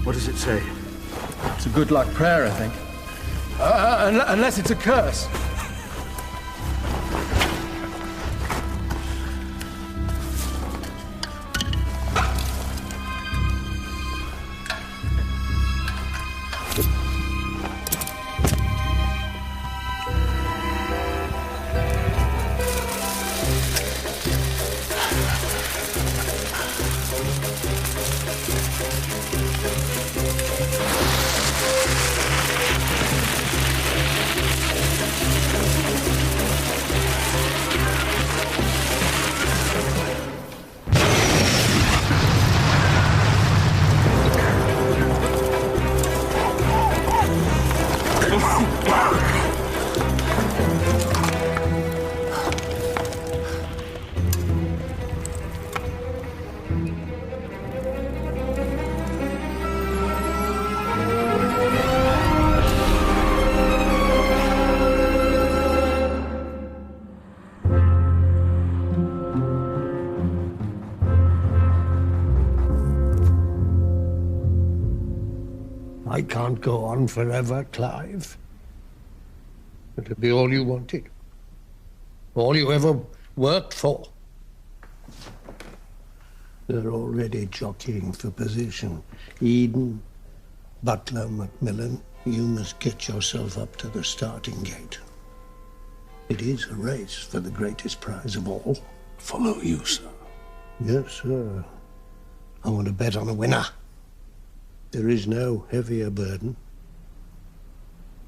What does it say? It's a good luck prayer, I think. Unless it's a curse. I can't go on forever, Clive. It'll be all you wanted. All you ever worked for. They're already jockeying for position. Eden, Butler, Macmillan, you must get yourself up to the starting gate. It is a race for the greatest prize of all. Follow you, sir. Yes, sir. I want to bet on a winner. There is no heavier burden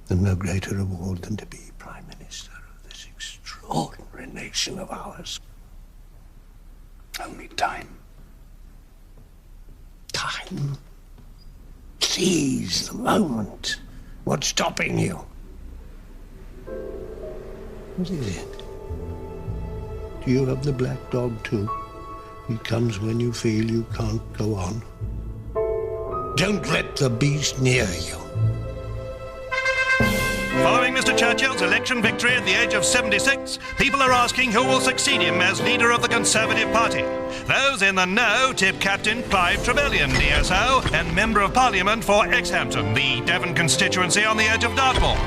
and no greater reward than to be Prime Minister of this extraordinary nation of ours. Only time. Time? Seize the moment. What's stopping you? What is it? Do you have the black dog too? He comes when you feel you can't go on. Don't let the beast near you. Following Mr. Churchill's election victory at the age of 76, people are asking who will succeed him as leader of the Conservative Party. Those in the know tip Captain Clive Trevelyan, DSO, and Member of Parliament for Exhampton, the Devon constituency on the edge of Dartmoor.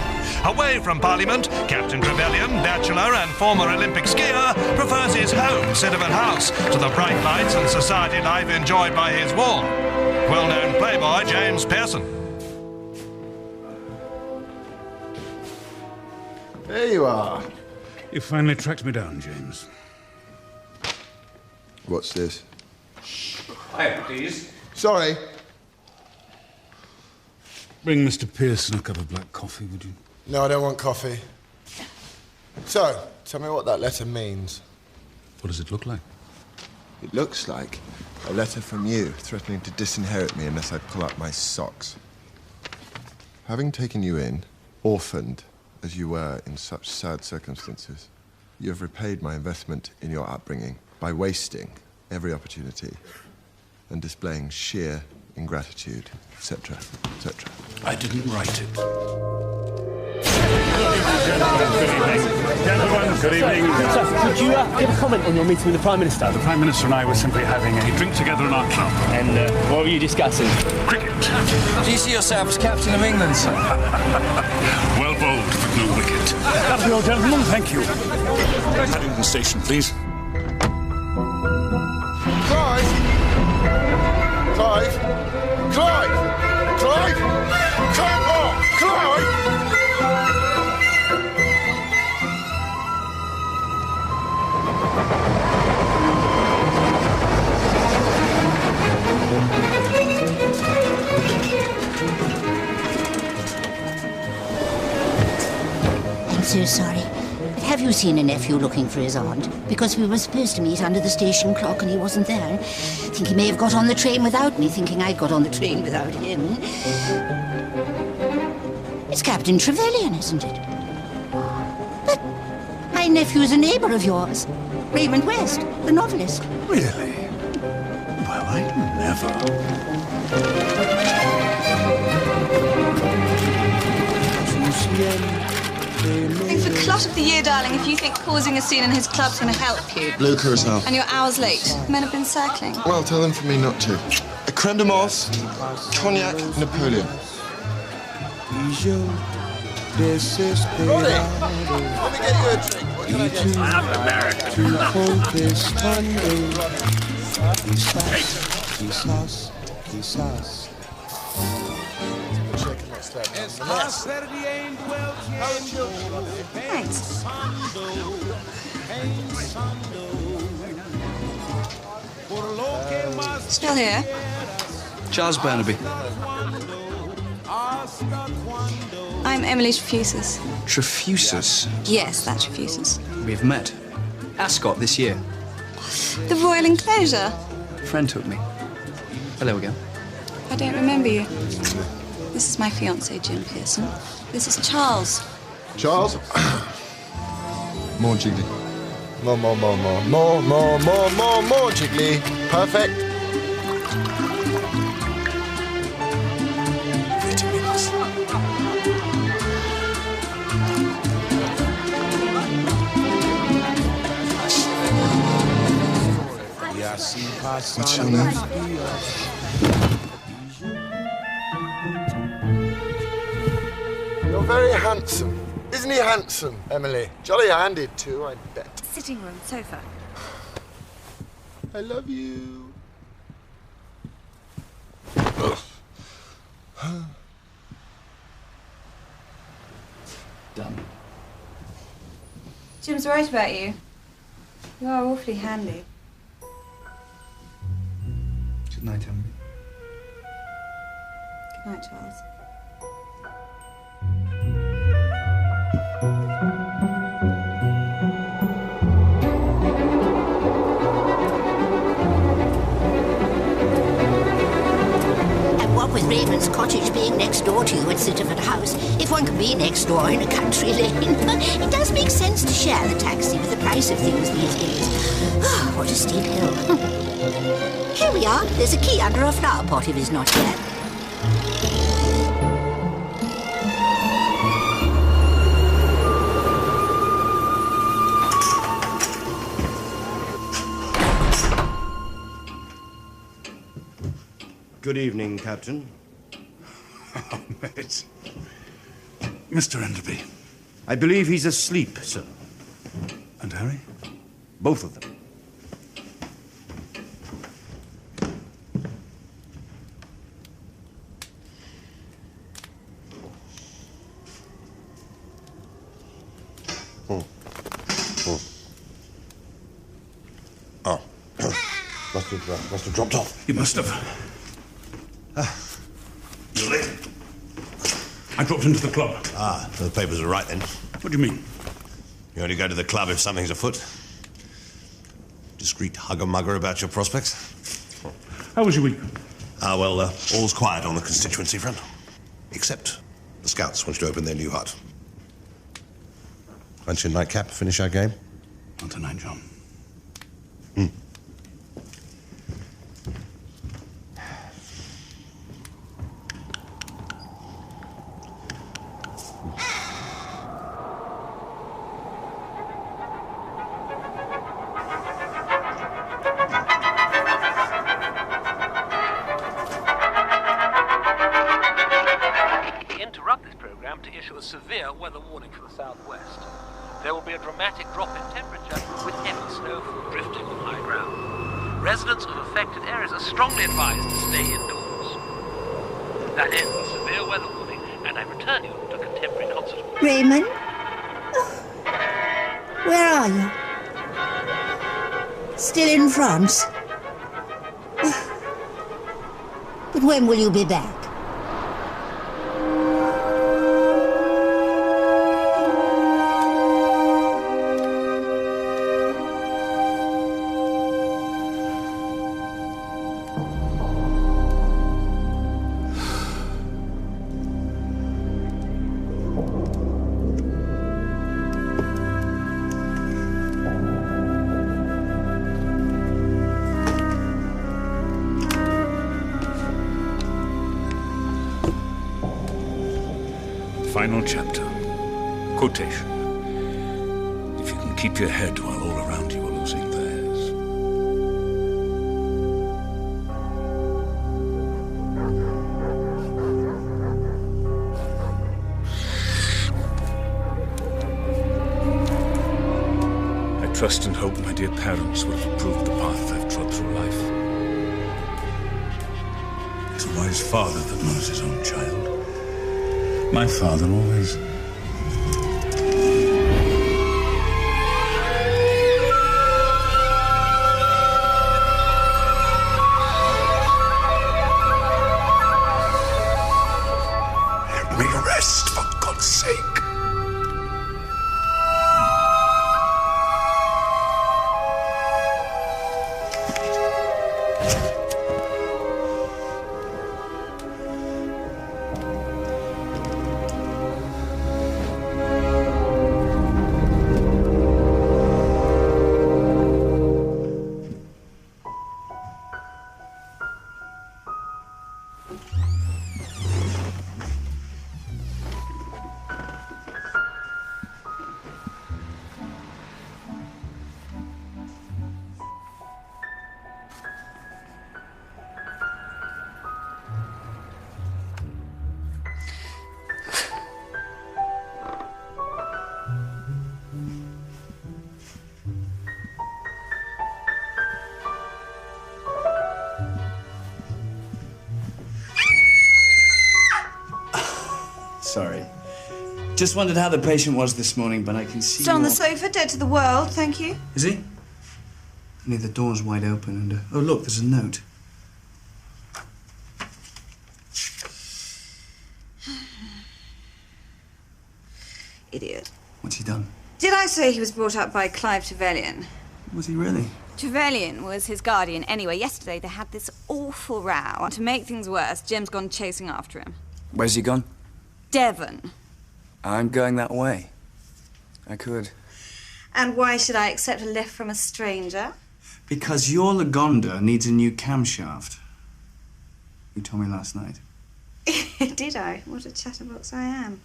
Away from Parliament, Captain Trevelyan, bachelor and former Olympic skier, prefers his home, Sittaford House, to the bright lights and society life enjoyed by his ward. Well-known playboy James Pearson. There you are. You finally tracked me down, James. What's this? Hi, please. Sorry. Bring Mr. Pearson a cup of black coffee, would you? No, I don't want coffee. So, tell me what that letter means. What does it look like? It looks like a letter from you threatening to disinherit me unless I pull up my socks. Having taken you in, orphaned as you were in such sad circumstances, you have repaid my investment in your upbringing by wasting every opportunity and displaying sheer ingratitude, etc., etc. I didn't write it. Gentlemen, good evening. Could you give a comment on your meeting with the Prime Minister? The Prime Minister and I were simply having a drink together in our club. And what were you discussing? Cricket. Do you see yourself as Captain of England, sir? Well bowled, but no wicket. That'll be all, gentlemen. Thank you. Paddington Station, please. Clive! Clive! Clive! Clive! Come on! Clive! I'm so sorry. Have you seen a nephew looking for his aunt? Because we were supposed to meet under the station clock and he wasn't there. I think he may have got on the train without me, thinking I'd got on the train without him. It's Captain Trevelyan, isn't it? But my nephew's a neighbour of yours. Raymond West, the novelist. Really? Well, I never... It's the clot of the year, darling, if you think causing a scene in his club's going to help you. Blue curacao. And you're hours late. Men have been circling. Well, tell them for me not to. A Creme de menthe, cognac, Napoleon. Roddy, let me get you a drink. What can I get you? I'm an American. Thanks. Still here? Charles Burnaby. I'm Emily Trefusis. Trefusis. Yes, that's Trefusis. We've met. Ascot this year. The Royal Enclosure. A friend took me. Hello again. I don't remember you. This is my fiancé, Jim Pearson. This is Charles. Charles? More jiggly. More jiggly. Perfect. Vitamins. What's your name? You're very handsome. Isn't he handsome, Emily? Jolly handed too, I bet. Sitting room, sofa. I love you. Done. Jim's right about you. You are awfully handy. Good night, Emily. Good night, Charles. With Raven's cottage being next door to you at Sittaford House, if one can be next door in a country lane, it does make sense to share the taxi with the price of things these days. Oh, what a steep hill. Here we are. There's a key under a flower pot if he's not here. Good evening, Captain. Oh, mate. Mr. Enderby. I believe he's asleep, sir. And Harry? Both of them. Oh. Must have dropped off. You must have. You're late. I dropped into the club. Ah, the papers are right then. What do you mean? You only go to the club if something's afoot. Discreet hugger-mugger about your prospects. How was your week? Well, all's quiet on the constituency front. Except the scouts want to open their new hut. Fancy a nightcap, finish our game? Not tonight, John. Severe weather warning for the southwest. There will be a dramatic drop in temperature with heavy snowfall drifting on high ground. Residents of affected areas are strongly advised to stay indoors. That ends the severe weather warning, and I return you to contemporary concert. Raymond? Where are you? Still in France? But when will you be back? Final chapter. Quotation. If you can keep your head while all around you are losing theirs. trust and hope my dear parents would have approved the path I've trod through life. It's a wise father that knows his own child. My father always... Let me rest, for God's sake. Sorry. Just wondered how the patient was this morning, but I can see Still on the you're- sofa, dead to the world, thank you. Is he? Only the door's wide open and... oh, look, there's a note. Idiot. What's he done? Did I say he was brought up by Clive Trevelyan? Was he really? Trevelyan was his guardian. Anyway, yesterday they had this awful row. To make things worse, Jim's gone chasing after him. Where's he gone? Devon. I'm going that way. I could. And why should I accept a lift from a stranger? Because your Lagonda needs a new camshaft. You told me last night. Did I? What a chatterbox I am.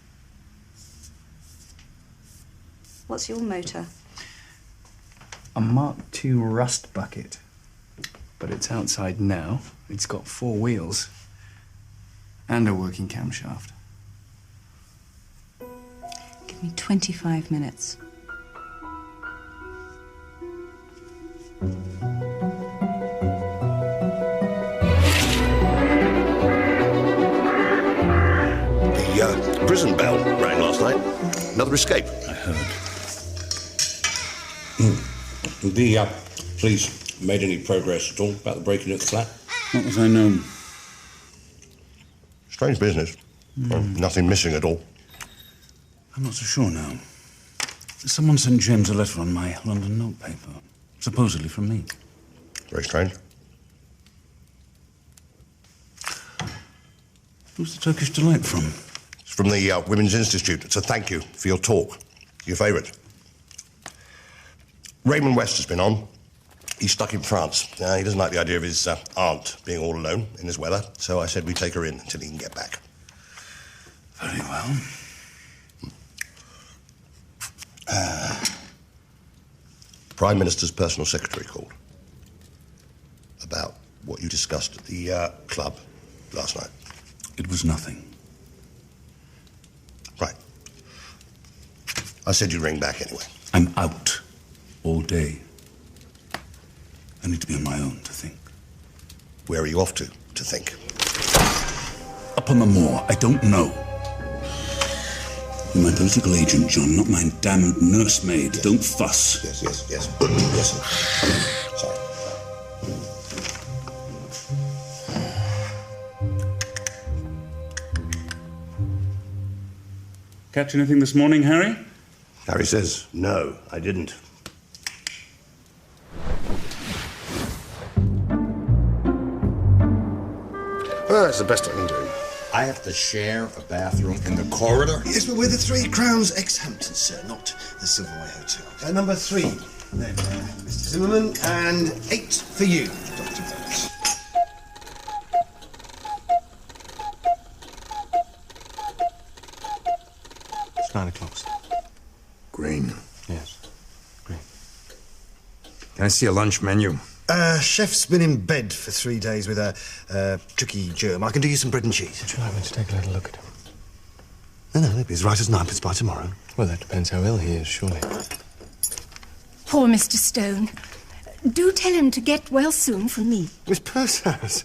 What's your motor? A Mark II rust bucket. But it's outside now. It's got 4 wheels. And a working camshaft. Give me 25 minutes. The prison bell rang last night. Another escape. I heard. The police made any progress at all about the break-in at the flat? Not that I know. Strange business. Well, nothing missing at all. I'm not so sure now. Someone sent James a letter on my London notepaper, supposedly from me. Very strange. Who's the Turkish delight from? It's from the Women's Institute. It's a thank you for your talk. Your favourite. Raymond West has been on. He's stuck in France. He doesn't like the idea of his aunt being all alone in this weather, so I said we take her in until he can get back. Very well. Prime Minister's personal secretary called about what you discussed at the club last night. It was nothing. Right. I said you'd ring back anyway. I'm out all day. I need to be on my own to think. Where are you off to think? Up on the moor. I don't know. You're my political agent, John, not my damned nursemaid. Yes. Don't fuss. Yes. Yes. Sorry. Catch anything this morning, Harry? Harry says, no, I didn't. Well, that's the best I can do. I have to share a bathroom in the corridor? Yes, but we're the 3 Crowns ex-Hampton, sir, not the Savoy Hotel. Number 3, then, Mr. Zimmerman, and 8 for you, Dr. Vance. It's 9 o'clock. Green. Yes, green. Can I see a lunch menu? Chef's been in bed for 3 days with a tricky germ. I can do you some bread and cheese. Would you like me to take a little look at him? No, he'll be as right as 9pence by tomorrow. Well, that depends how ill he is, surely. Poor Mr. Stone. Do tell him to get well soon from me. Miss Pursehouse,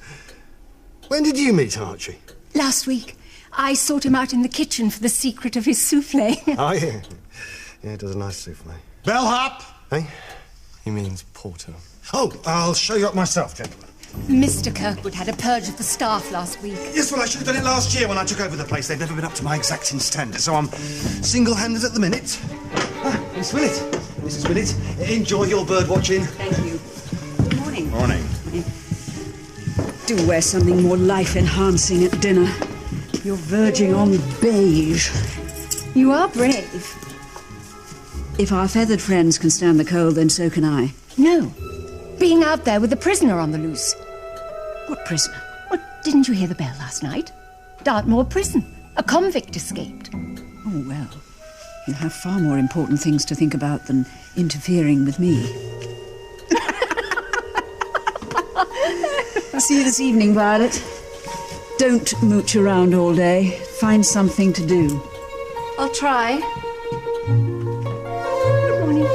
when did you meet Archie? Last week, I sought him out in the kitchen for the secret of his souffle. Oh, yeah. Yeah, it does a nice souffle. Bellhop! Hey? He means porter. Oh, I'll show you up myself, gentlemen. Mr. Kirkwood had a purge of the staff last week. Yes, well, I should have done it last year when I took over the place. They've never been up to my exacting standard, so I'm single-handed at the minute. Miss Willett. Mrs. Willett, enjoy your bird watching. Thank you. Good morning. Morning. Do wear something more life-enhancing at dinner. You're verging on beige. You are brave. If our feathered friends can stand the cold, then so can I. No. Being out there with a prisoner on the loose. What prisoner? Well, didn't you hear the bell last night? Dartmoor prison. A convict escaped. Oh, well. You have far more important things to think about than interfering with me. I'll see you this evening, Violet. Don't mooch around all day. Find something to do. I'll try. Good morning.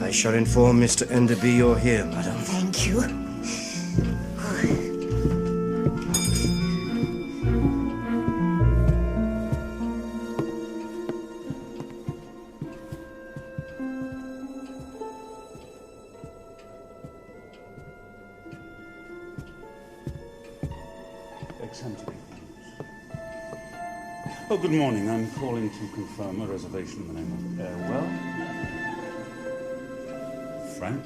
I shall inform Mr. Enderby you're here, madam. Thank you. Oh, good morning. I'm calling to confirm a reservation in the name of Airwell. Frank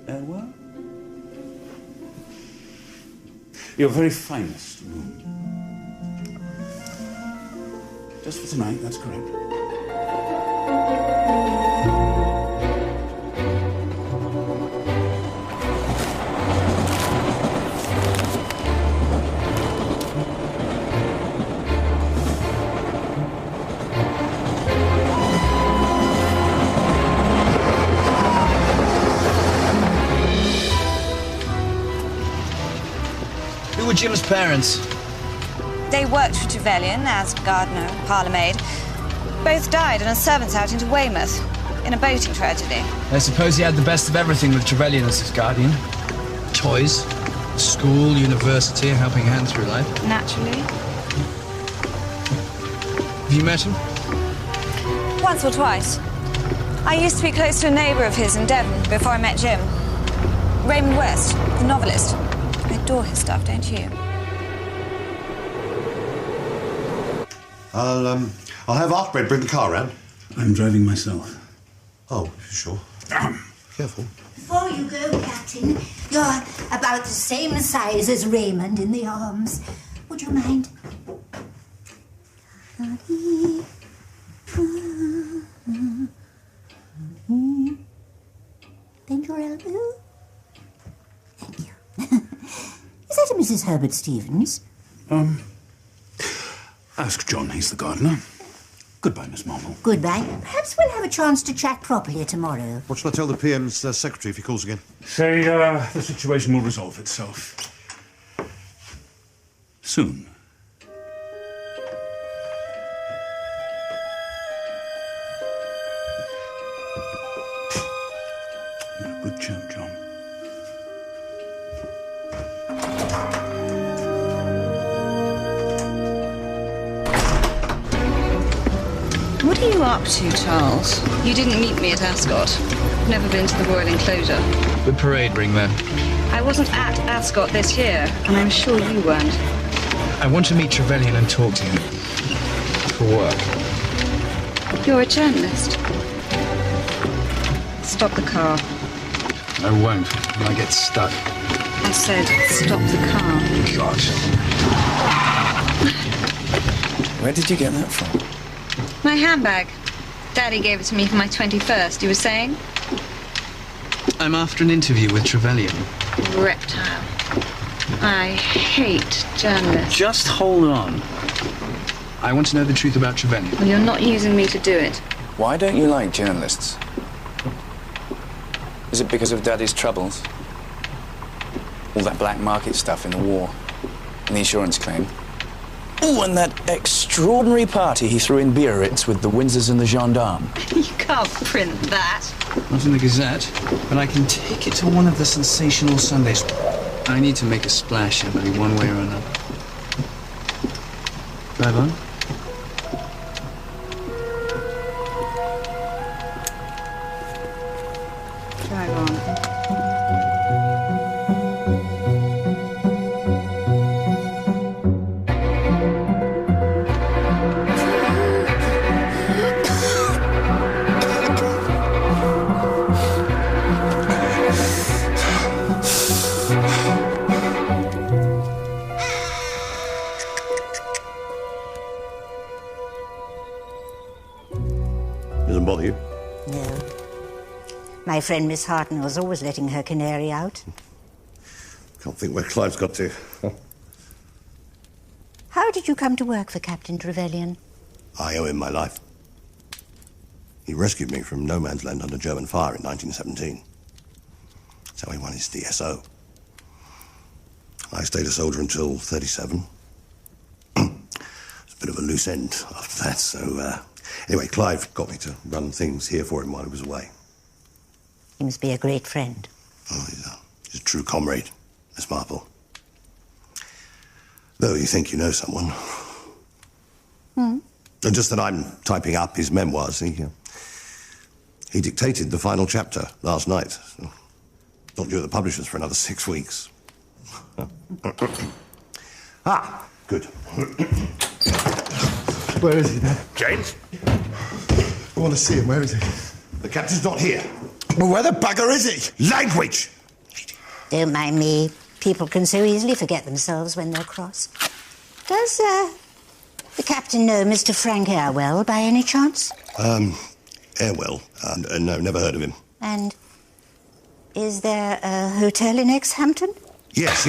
Airwell? Your very finest room. Just for tonight, that's correct. Who were Jim's parents? They worked for Trevelyan as gardener and parlourmaid. Both died in a servant's out into Weymouth in a boating tragedy. I suppose he had the best of everything with Trevelyan as his guardian. Toys, school, university, a helping hand through life. Naturally. Have you met him? Once or twice. I used to be close to a neighbour of his in Devon before I met Jim. Raymond West, the novelist. I adore his stuff, don't you? I'll have Arkwright bring the car round. I'm driving myself. Oh, sure. Careful. Before you go, Captain, you're about the same size as Raymond in the arms. Would you mind? Bend your elbow. Thank you. Is that a Mrs. Herbert Stevens? Ask John, he's the gardener. Goodbye, Miss Marvel. Goodbye. Perhaps we'll have a chance to chat properly tomorrow. What shall I tell the PM's secretary if he calls again? Say, the situation will resolve itself. Soon. You're a good chap, John. What are you up to, Charles? You didn't meet me at Ascot. Never been to the Royal Enclosure. The parade ring, then. I wasn't at Ascot this year, and I'm sure you weren't. I want to meet Trevelyan and talk to him. For work. You're a journalist. Stop the car. I won't. I get stuck. I said, stop the car. God. Where did you get that from? My handbag. Daddy gave it to me for my 21st, you were saying? I'm after an interview with Trevelyan. Reptile. I hate journalists. Just hold on. I want to know the truth about Trevelyan. Well, you're not using me to do it. Why don't you like journalists? Is it because of Daddy's troubles? All that black market stuff in the war, and the insurance claim. Oh, and that extraordinary party he threw in Biarritz with the Windsors and the gendarmes. You can't print that. Not in the Gazette, but I can take it to one of the sensational Sundays. I need to make a splash, Emily, one way or another. Drive on. Drive on. Doesn't bother you? No. My friend Miss Harton was always letting her canary out. Can't think where Clive's got to. How did you come to work for Captain Trevelyan? I owe him my life. He rescued me from no man's land under German fire in 1917. That's how he won his DSO. I stayed a soldier until 37. It's a bit of a loose end after that, so... Anyway, Clive got me to run things here for him while he was away. He must be a great friend. Oh, he's a true comrade, Miss Marple. Though you think you know someone. Hmm? And just that I'm typing up his memoirs. He dictated the final chapter last night. So not due at the publishers for another 6 weeks. Good. Where is he then? James? I want to see him. Where is he? The captain's not here. Well, where the bugger is he? Language! Don't mind me. People can so easily forget themselves when they're cross. Does, the captain know Mr. Frank Airwell by any chance? Airwell? No, never heard of him. And is there a hotel in Exhampton? Yes,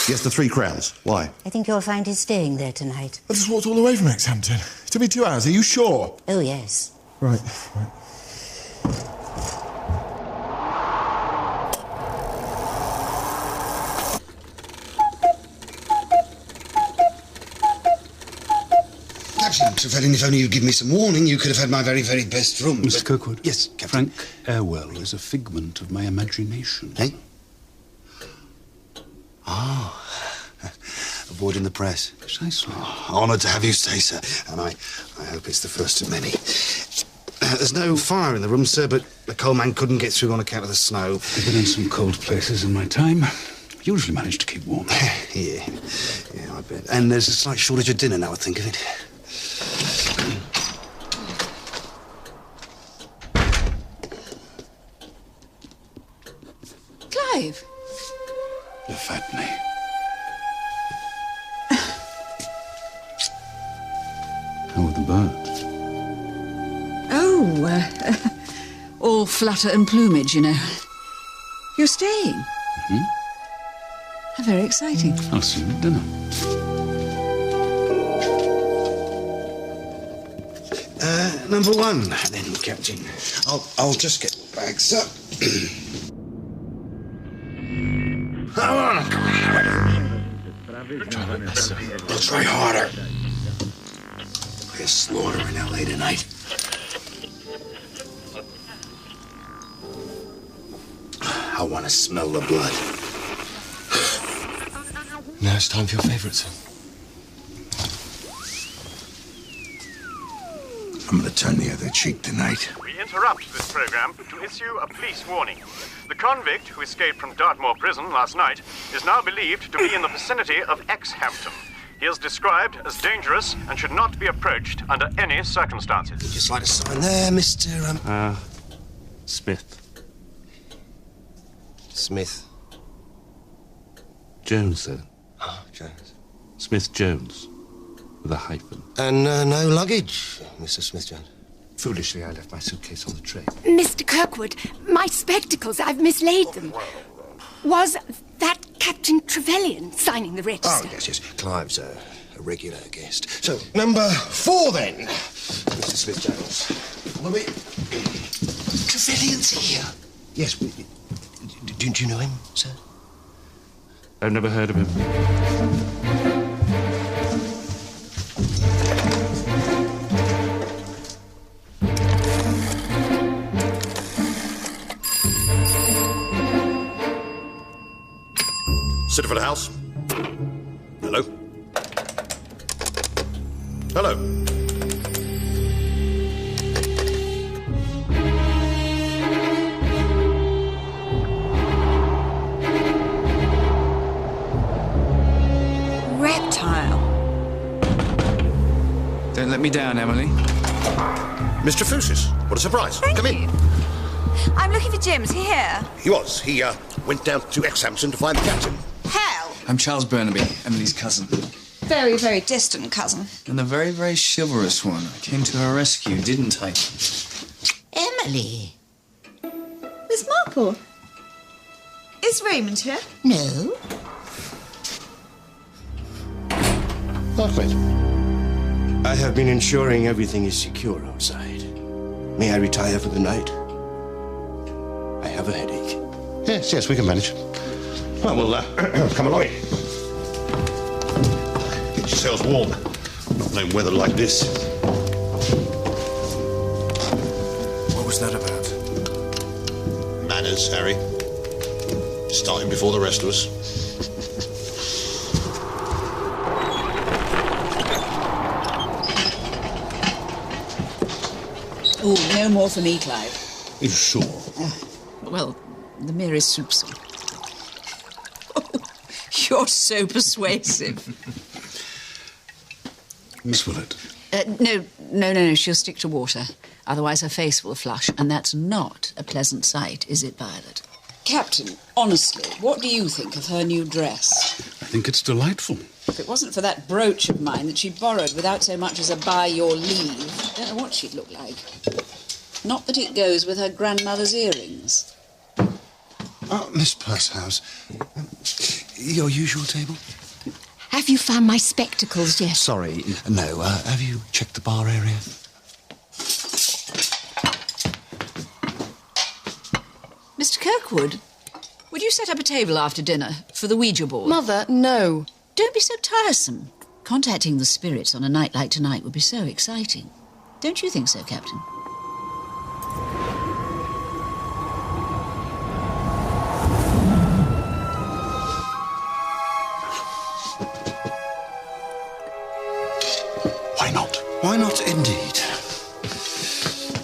the 3 Crowns. Why? I think you'll find he's staying there tonight. I just walked all the way from Exhampton. It took me 2 hours. Are you sure? Oh, yes. Right. Captain Trevelyan, if only you'd given me some warning, you could have had my very, very best room. Mr. Kirkwood? Yes, Captain. Frank Airwell is a figment of my imagination. Eh? Ah. Avoiding the press. Precisely. Honoured to have you say so. And I hope it's the first of many. There's no fire in the room, sir, but the coal man couldn't get through on account of the snow. I've been in some cold places in my time. Usually manage to keep warm. Yeah, I bet. And there's a slight shortage of dinner now I think of it. Clive! You fed me. How are the birds? Oh, all flutter and plumage, you know. You're staying? Mm-hmm. How very exciting. I'll see you at dinner. Number 1, then, Captain. I'll just get the bags up. I'll try harder. Be a slaughter in L.A. tonight. I want to smell the blood. Now it's time for your favourite song. I'm going to turn the other cheek tonight. We interrupt this program to issue a police warning. The convict who escaped from Dartmoor prison last night is now believed to be in the vicinity of Exhampton. He is described as dangerous and should not be approached under any circumstances. Would you just like to sign there, Mr. Smith. Smith. Jones, sir. Oh, Jones. Smith Jones. With a hyphen. And no luggage, Mr. Smith-Jones. Foolishly, I left my suitcase on the train. Mr. Kirkwood, my spectacles, I've mislaid them. Was that Captain Trevelyan signing the register? Oh, yes. Clive's a regular guest. So, number 4 then, Mr. Smith-Jones. Follow me. Trevelyan's here. Yes, but do you know him, sir? I've never heard of him. Sittaford House. Hello? Hello? Reptile. Don't let me down, Emily. Mr. Fusis, what a surprise. Come in. I'm looking for Jim. Is he here? He was. He went down to Exhampton to find the captain. Hell! I'm Charles Burnaby, Emily's cousin. Very, very distant cousin. And a very, very chivalrous one. I came to her rescue, didn't I? Emily. Miss Marple. Is Raymond here? No. Ahmed, I have been ensuring everything is secure outside. May I retire for the night? I have a headache. Yes, we can manage. Well, we'll come along. Get yourselves warm. Not known weather like this. What was that about? Manners, Harry. Starting before the rest of us. Oh, no more for me, Clive. You sure? Well, the merest soupçon. Oh, you're so persuasive. Miss Willett. No. She'll stick to water. Otherwise her face will flush, and that's not a pleasant sight, is it, Violet? Captain, honestly, what do you think of her new dress? I think it's delightful. If it wasn't for that brooch of mine that she borrowed without so much as a by your leave, I don't know what she'd look like. Not that it goes with her grandmother's earrings. Miss Purshouse, your usual table? Have you found my spectacles yet? Sorry, no. Have you checked the bar area? Mr. Kirkwood, would you set up a table after dinner for the Ouija board? Mother, no. Don't be so tiresome. Contacting the spirits on a night like tonight would be so exciting. Don't you think so, Captain? Why not? Why not, indeed?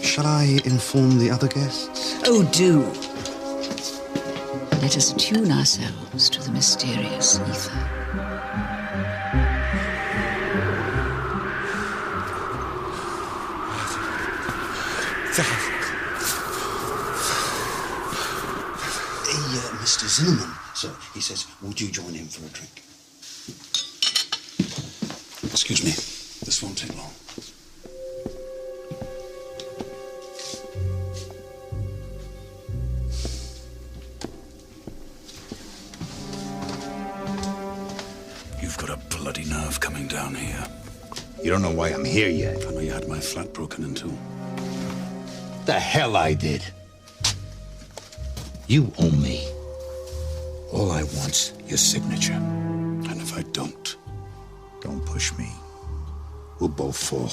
Shall I inform the other guests? Oh, do. Let us attune ourselves to the mysterious ether. Mr. Zimmerman, sir, he says, would you join him for a drink? Excuse me. This won't take long. You've got a bloody nerve coming down here. You don't know why I'm here yet. I know you had my flat broken into. The hell I did. You owe me. All I want's your signature. And if I don't? Don't push me. We'll both fall.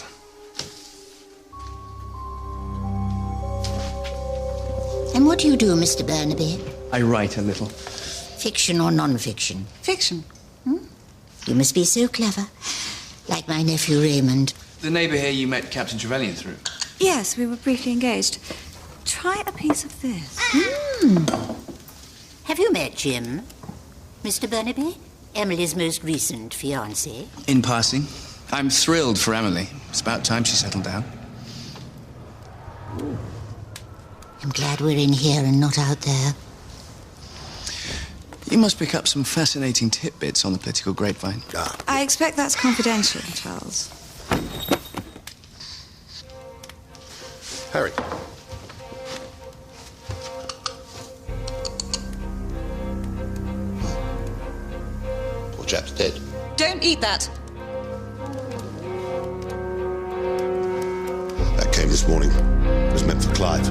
And what do you do, Mr. Burnaby? I write a little. Fiction or non-fiction? Fiction. You must be so clever. Like my nephew Raymond. The neighbour here you met Captain Trevelyan through. Yes, we were briefly engaged. Try a piece of this. Have you met Jim? Mr. Burnaby? Emily's most recent fiancé? In passing. I'm thrilled for Emily. It's about time she settled down. I'm glad we're in here and not out there. You must pick up some fascinating tidbits on the political grapevine. I expect that's confidential, Charles. Harry. Poor chap's dead. Don't eat that. this morning. It was meant for Clive.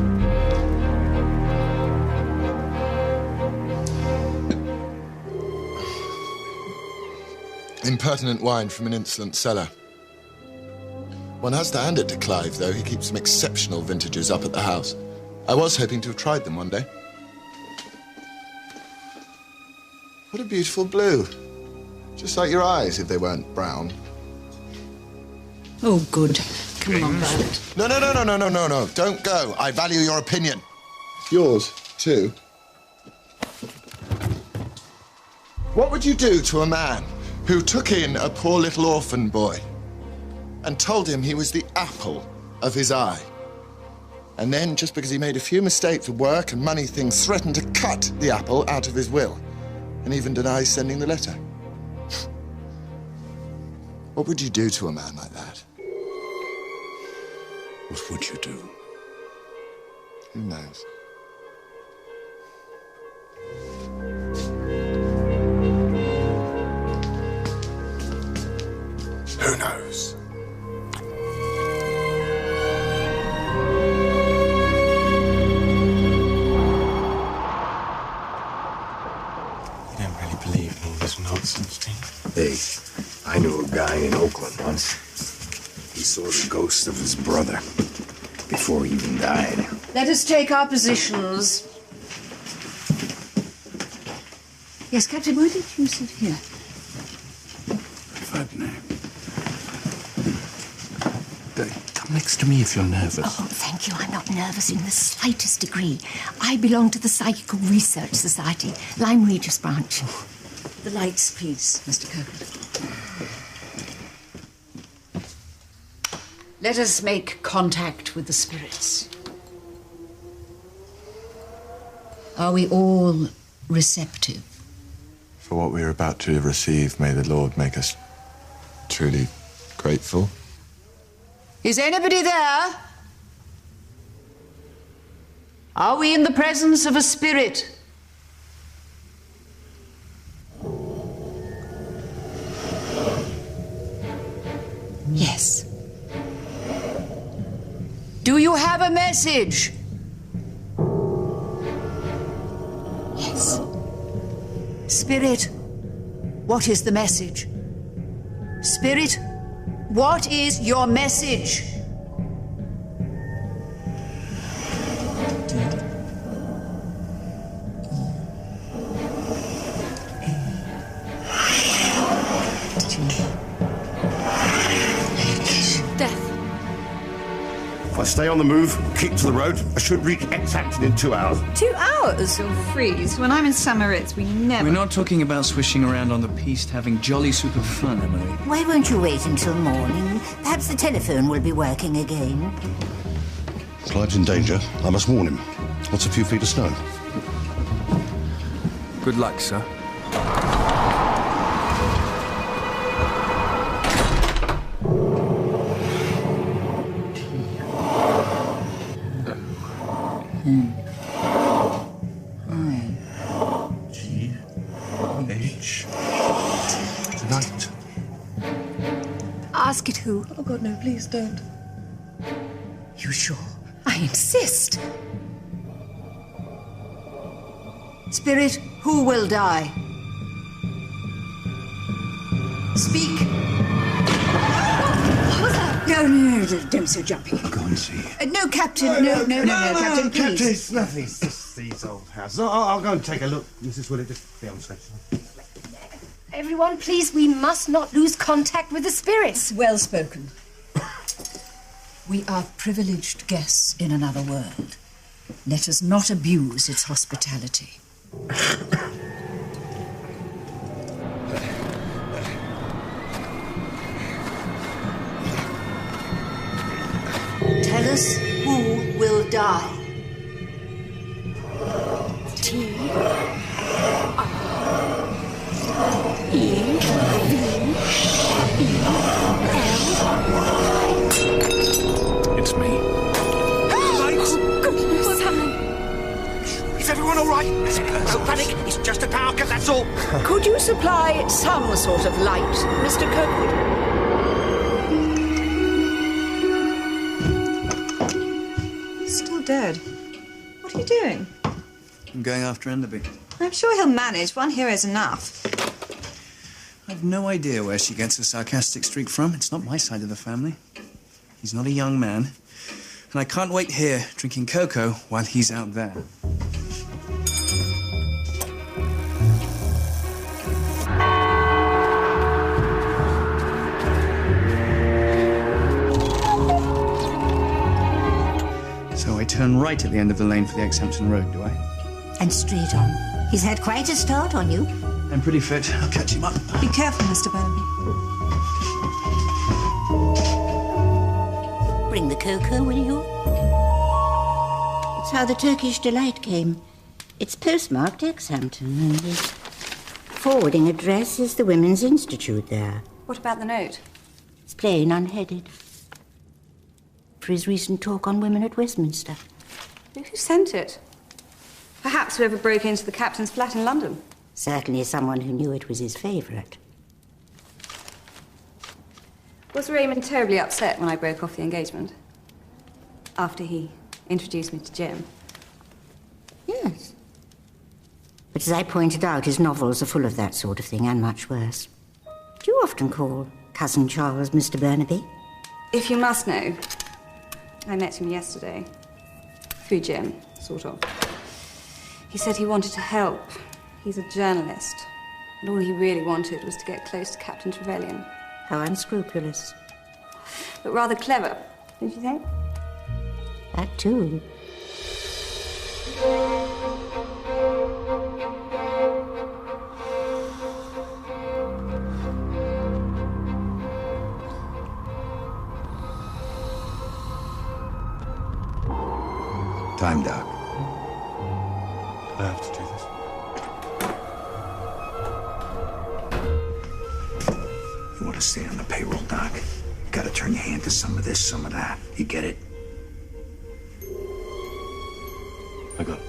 Impertinent wine from an insolent cellar. One has to hand it to Clive, though. He keeps some exceptional vintages up at the house. I was hoping to have tried them one day. What a beautiful blue. Just like your eyes, if they weren't brown. Oh, good. Come along, Violet. No. Don't go. I value your opinion. Yours, too. What would you do to a man who took in a poor little orphan boy and told him he was the apple of his eye? And then, just because he made a few mistakes with work and money things, threatened to cut the apple out of his will, and even denies sending the letter. What would you do to a man like that? What would you do? Who knows? Who knows? You don't really believe all this nonsense, do you? Hey, I knew a guy in Oakland once. He saw the ghost of his brother before he even died. Let us take our positions. Yes, Captain, why did you sit here? If I'd known. Come next to me if you're nervous. Oh, thank you. I'm not nervous in the slightest degree. I belong to the Psychical Research Society, Lyme Regis branch. The lights, please, Mr. Kirkwood. Let us make contact with the spirits. Are we all receptive? For what we are about to receive, may the Lord make us truly grateful. Is anybody there? Are we in the presence of a spirit? Yes. Do you have a message? Yes. Spirit, what is the message? Spirit, what is your message? If I stay on the move, keep to the road, I should reach Exhampton in 2 hours. 2 hours? You'll freeze. When I'm in Summeritz, we never... We're not talking about swishing around on the piste having jolly super fun, Emily. Why won't you wait until morning? Perhaps the telephone will be working again. Clive's in danger. I must warn him. What's a few feet of snow? Good luck, sir. G-H. Tonight. Ask it who? Oh, God, no, please don't. You sure? I insist. Spirit, who will die? Speak. What was that? No, don't be so jumpy. Go and see. No, Captain, no, Captain, please. Captain, it's nothing. It's just these old houses. I'll go and take a look, Mrs. Willett. Just be on station. Everyone, please, we must not lose contact with the spirits. Well spoken. We are privileged guests in another world. Let us not abuse its hospitality. Tell us who will die. It's me. Lights! Oh, goodness. What's happening? Is everyone all right? Don't panic. It's just a power cut, that's all. Could you supply some sort of light, Mr. Kirkwood? dead. What are you doing? I'm going after Enderby. I'm sure he'll manage. One hero's enough. I've no idea where she gets a sarcastic streak from. It's not my side of the family. He's not a young man. And I can't wait here, drinking cocoa, while he's out there. So I turn right at the end of the lane for the Exhampton Road, do I? And straight on. He's had quite a start on you. I'm pretty fit. I'll catch him up. Be careful, Mr. Burnaby. Bring the cocoa, will you? It's how the Turkish Delight came. It's postmarked Exhampton, and the forwarding address is the Women's Institute there. What about the note? It's plain, unheaded. For his recent talk on women at Westminster. Who sent it? Perhaps whoever broke into the captain's flat in London. Certainly someone who knew it was his favourite. Was Raymond terribly upset when I broke off the engagement? After he introduced me to Jim? Yes. But as I pointed out, his novels are full of that sort of thing, and much worse. Do you often call Cousin Charles Mr. Burnaby? If you must know, I met him yesterday. Through Jim, sort of. He said he wanted to help. He's a journalist. And all he really wanted was to get close to Captain Trevelyan. How unscrupulous. But rather clever, don't you think? That too. Time, Doc. I have to do this. You want to stay on the payroll, Doc? You gotta turn your hand to some of this, some of that. You get it? I got it.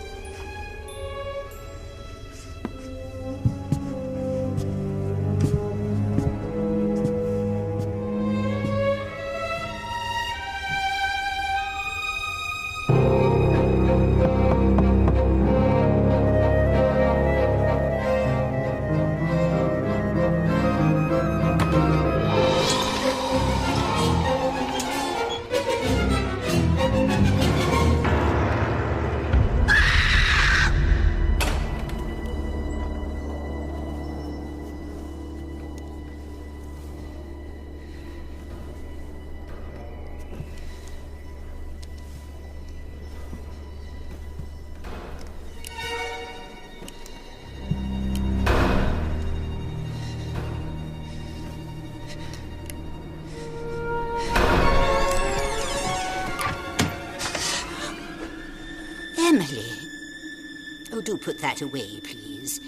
Do put that away, please.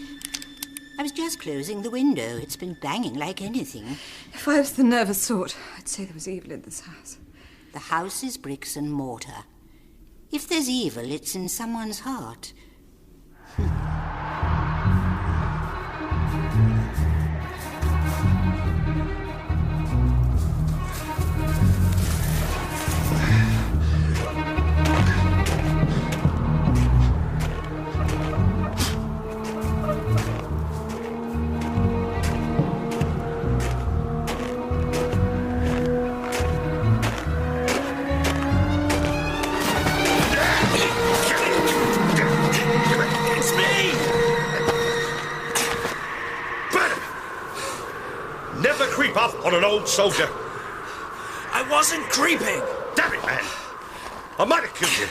I was just closing the window. It's been banging like anything. If I was the nervous sort, I'd say there was evil in this house. The house is bricks and mortar. If there's evil, it's in someone's heart. On an old soldier. I wasn't creeping. Damn it, man. I might have killed you.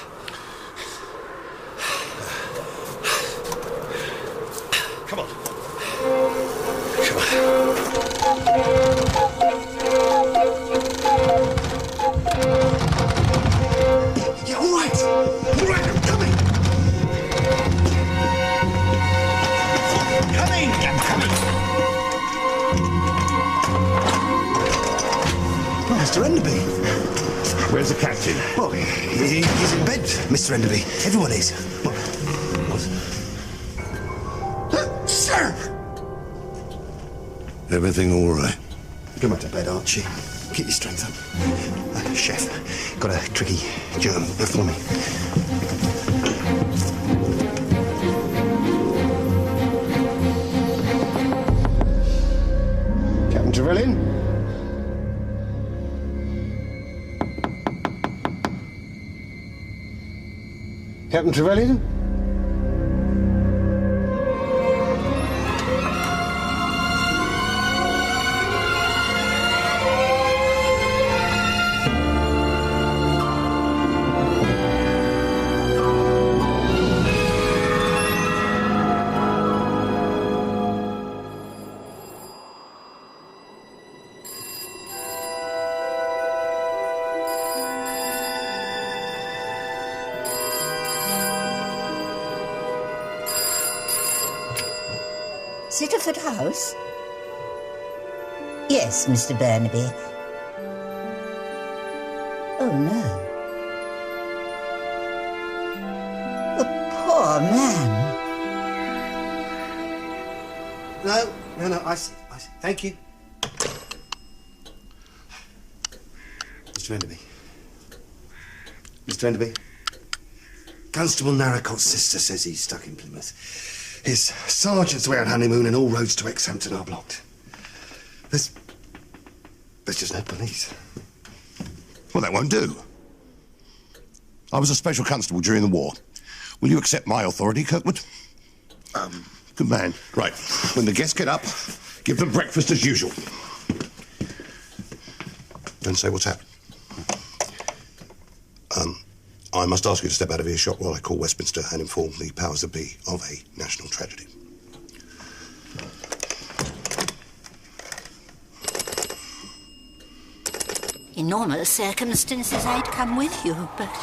Come on. Come on. Yeah, all right. All right, I'm coming. I'm coming. Mr. Enderby. Where's the captain? Well, he's in bed, Mr. Enderby. Everyone is. What? Sir! Everything all right? Come back to bed, Archie. Keep your strength up. Chef, got a tricky germ for me. Captain Trevelyan? Captain Trevelyan? Sittaford House? Yes, Mr. Burnaby. Oh, no. The poor man. No, I see. Thank you. Mr. Enderby. Mr. Enderby. Constable Narracot's sister says he's stuck in Plymouth. His sergeant's away on honeymoon and all roads to Exhampton are blocked. There's just no police. Well, that won't do. I was a special constable during the war. Will you accept my authority, Kirkwood? Good man. Right. When the guests get up, give them breakfast as usual. Then say what's happened. I must ask you to step out of earshot while I call Westminster and inform the powers that be of a national tragedy. In normal circumstances, I'd come with you, but...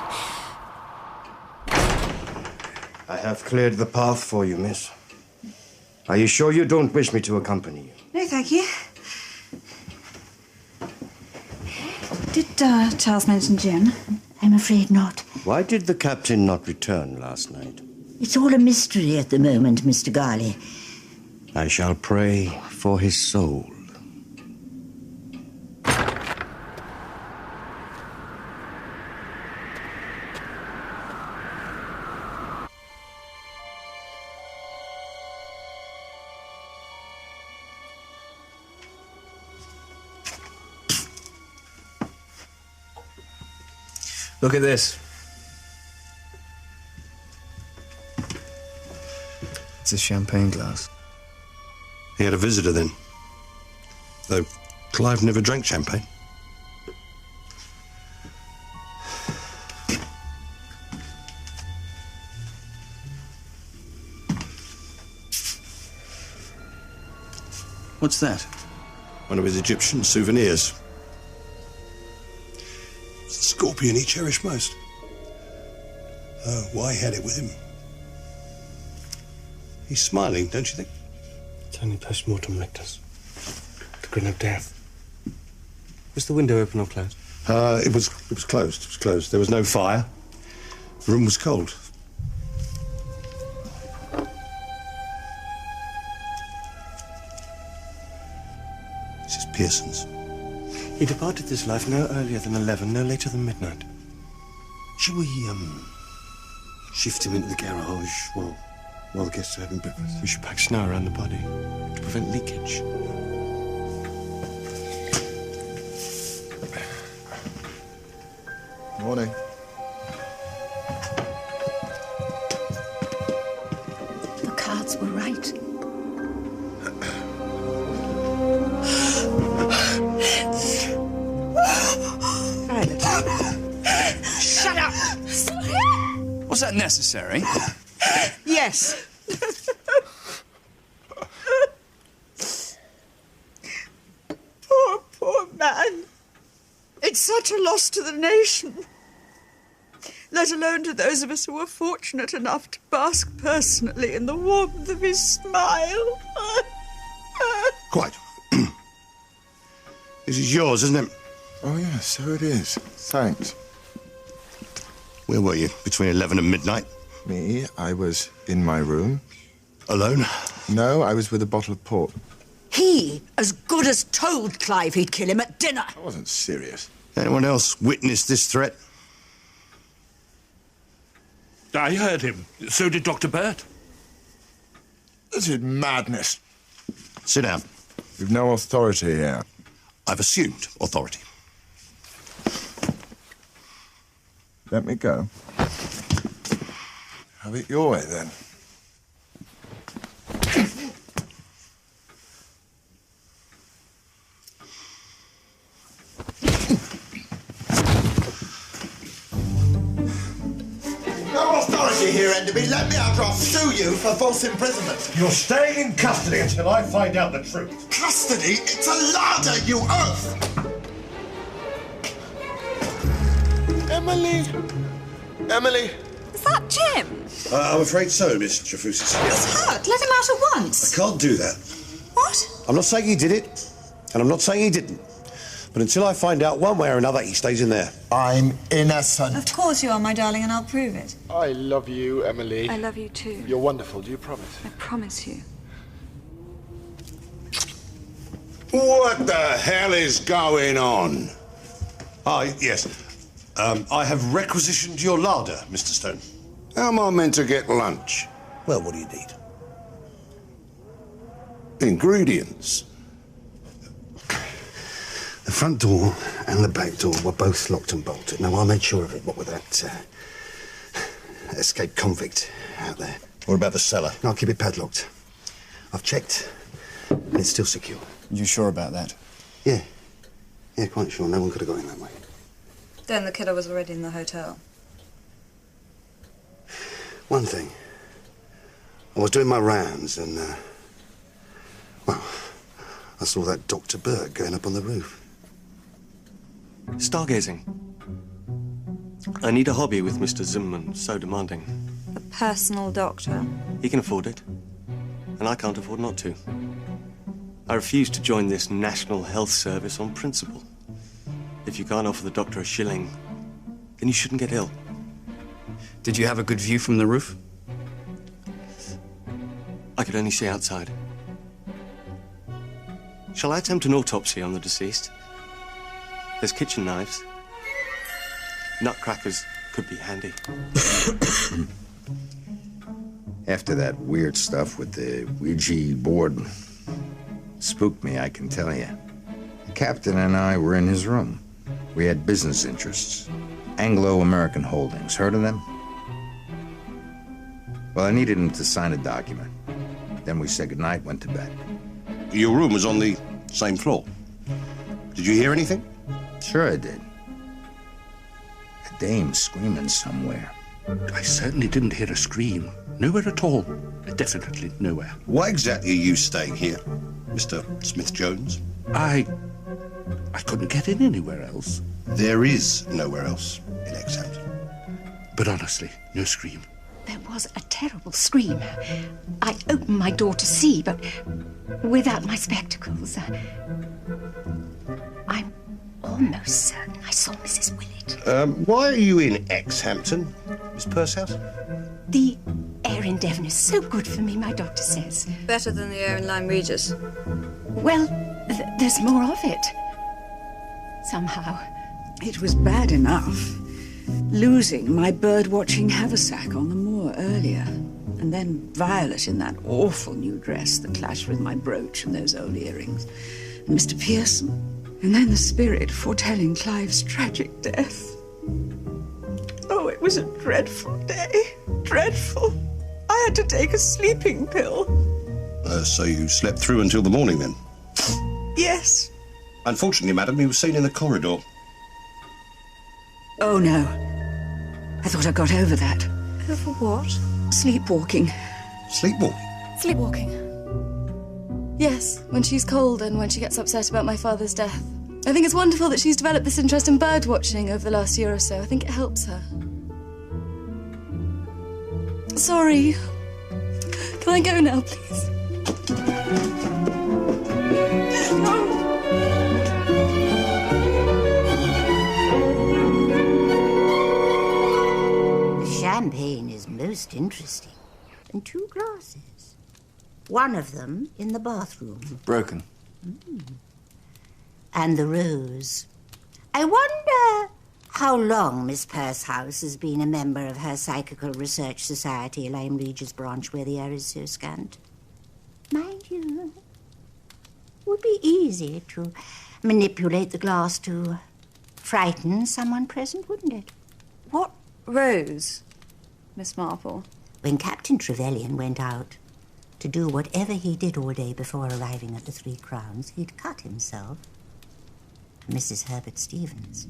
I have cleared the path for you, miss. Are you sure you don't wish me to accompany you? No, thank you. Did Charles mention Jim? I'm afraid not. Why did the captain not return last night? It's all a mystery at the moment, Mr. Garley. I shall pray for his soul. Look at this. It's a champagne glass. He had a visitor then. Though Clive never drank champagne. What's that? One of his Egyptian souvenirs. It's the scorpion he cherished most. Why had it with him? He's smiling, don't you think? It's only post-mortem lectures. The grin of death. Was the window open or closed? It was closed. It was closed. There was no fire. The room was cold. This is Pearson's. He departed this life no earlier than 11, no later than midnight. Shall we, shift him into the garage while the guests are having breakfast? We should pack snow around the body to prevent leakage. Morning. The cards were right. Shut up! Was that necessary? Yes. Poor man. It's such a loss to the nation. Let alone to those of us who were fortunate enough to bask personally in the warmth of his smile. Quite. This is yours, isn't it? Oh, yeah, so it is. Thanks. Where were you between 11 and midnight? Me? I was in my room. Alone? No, I was with a bottle of port. He as good as told Clive he'd kill him at dinner. I wasn't serious. Anyone else witnessed this threat? I heard him. So did Dr. Burt. This is madness. Sit down. You've no authority here. I've assumed authority. Let me go. Have it your way, then. No authority here, Enderby. Let me out or I'll sue you for false imprisonment. You're staying in custody until I find out the truth. Custody? It's a larder, you oaf! Emily! Emily! Is that Jim? I'm afraid so, Miss Trefusis. He's hurt. Let him out at once. I can't do that. What? I'm not saying he did it, and I'm not saying he didn't. But until I find out one way or another, he stays in there. I'm innocent. Of course you are, my darling, and I'll prove it. I love you, Emily. I love you too. You're wonderful. Do you promise? I promise you. What the hell is going on? Yes. I have requisitioned your larder, Mr. Stone. How am I meant to get lunch? Well, what do you need? Ingredients. The front door and the back door were both locked and bolted. Now, I made sure of it, what with that escaped convict out there. What about the cellar? No, I'll keep it padlocked. I've checked, and it's still secure. You sure about that? Yeah. Yeah, quite sure. No one could have got in that way. Then the killer was already in the hotel. One thing. I was doing my rounds and, well, I saw that Dr. Burt going up on the roof. Stargazing. I need a hobby with Mr. Zimmerman, so demanding. A personal doctor. He can afford it, and I can't afford not to. I refuse to join this National Health Service on principle. If you can't offer the doctor a shilling, then you shouldn't get ill. Did you have a good view from the roof? I could only see outside. Shall I attempt an autopsy on the deceased? There's kitchen knives. Nutcrackers could be handy. After that weird stuff with the Ouija board spooked me, I can tell you. The captain and I were in his room. We had business interests. Anglo-American Holdings. Heard of them? Well, I needed him to sign a document. Then we said goodnight, went to bed. Your room was on the same floor. Did you hear anything? Sure I did. A dame screaming somewhere. I certainly didn't hear a scream. Nowhere at all. Definitely nowhere. Why exactly are you staying here, Mr. Smith-Jones? I couldn't get in anywhere else. There is nowhere else in Exhampton. But honestly, no scream. There was a terrible scream. I opened my door to see, but without my spectacles. I'm almost certain I saw Mrs. Willett. Why are you in Exhampton, Miss Pursehouse? The air in Devon is so good for me, my doctor says. Better than the air in Lyme Regis. Well, there's more of it. Somehow. It was bad enough losing my bird-watching haversack on the moor earlier, and then Violet in that awful new dress that clashed with my brooch and those old earrings, and Mr. Pearson, and then the spirit foretelling Clive's tragic death. Oh, it was a dreadful day. Dreadful. I had to take a sleeping pill. So you slept through until the morning, then? Yes. Unfortunately, madam, he was seen in the corridor. Oh, no. I thought I got over that. Over what? Sleepwalking. Sleepwalking? Sleepwalking. Yes, when she's cold and when she gets upset about my father's death. I think it's wonderful that she's developed this interest in bird watching over the last year or so. I think it helps her. Sorry. Can I go now, please? Champagne is most interesting. And 2 glasses. One of them in the bathroom. Broken. And the rose. I wonder how long Miss Percehouse has been a member of her Psychical Research Society, Lyme Regis branch, where the air is so scant. Mind you, it would be easy to manipulate the glass to frighten someone present, wouldn't it? What rose, Miss Marple? When Captain Trevelyan went out to do whatever he did all day before arriving at the Three Crowns, he'd cut himself. Mrs. Herbert Stevens.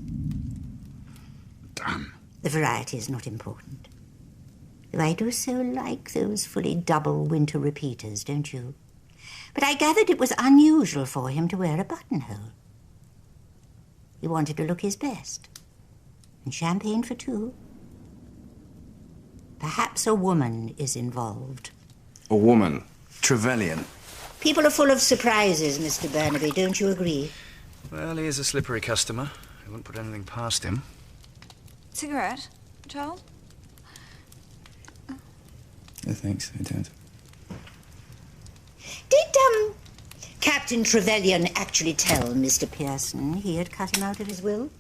Damn. The variety is not important. Though I do so like those fully double winter repeaters, don't you? But I gathered it was unusual for him to wear a buttonhole. He wanted to look his best. And champagne for two. Perhaps a woman is involved. A woman? Trevelyan? People are full of surprises, Mr. Burnaby, don't you agree? Well, he is a slippery customer. I wouldn't put anything past him. Cigarette, Charles? No, thanks, I don't. Did, Captain Trevelyan actually tell Mr. Pearson he had cut him out of his will?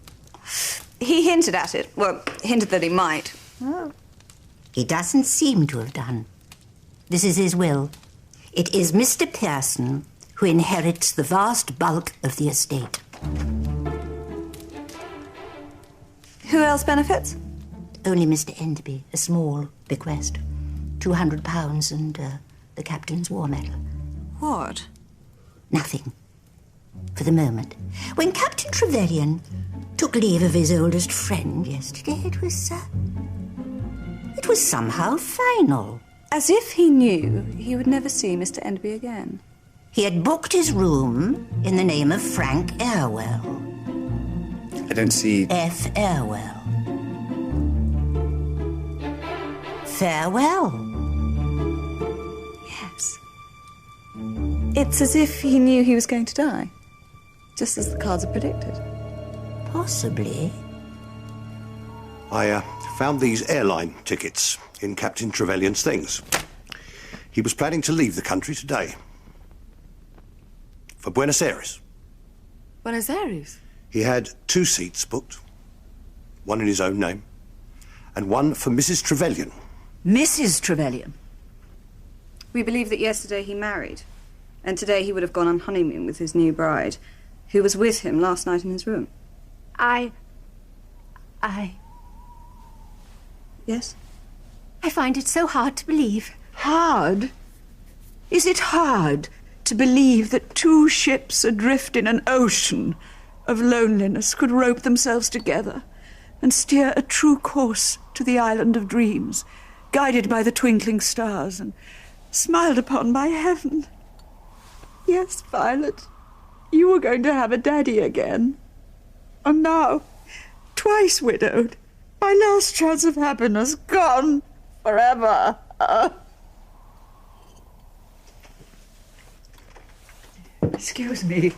He hinted at it. Well, hinted that he might. Oh. He doesn't seem to have done. This is his will. It is Mr. Pearson who inherits the vast bulk of the estate. Who else benefits? Only Mr. Enderby, a small bequest. £200 and the captain's war medal. What? Nothing. For the moment. When Captain Trevelyan took leave of his oldest friend yesterday, it was somehow final. As if he knew he would never see Mr. Enderby again. He had booked his room in the name of Frank Airwell. I don't see... F. Airwell. Farewell. Yes. It's as if he knew he was going to die. Just as the cards had predicted. Possibly. I found these airline tickets in Captain Trevelyan's things. He was planning to leave the country today. For Buenos Aires. Buenos Aires? He had 2 seats booked. One in his own name. And one for Mrs. Trevelyan. Mrs. Trevelyan? We believe that yesterday he married. And today he would have gone on honeymoon with his new bride, who was with him last night in his room. Yes? I find it so hard to believe. Hard? Is it hard to believe that 2 ships adrift in an ocean of loneliness could rope themselves together and steer a true course to the island of dreams, guided by the twinkling stars and smiled upon by heaven? Yes, Violet, you were going to have a daddy again. And now, twice widowed, my last chance of happiness gone forever. Excuse me.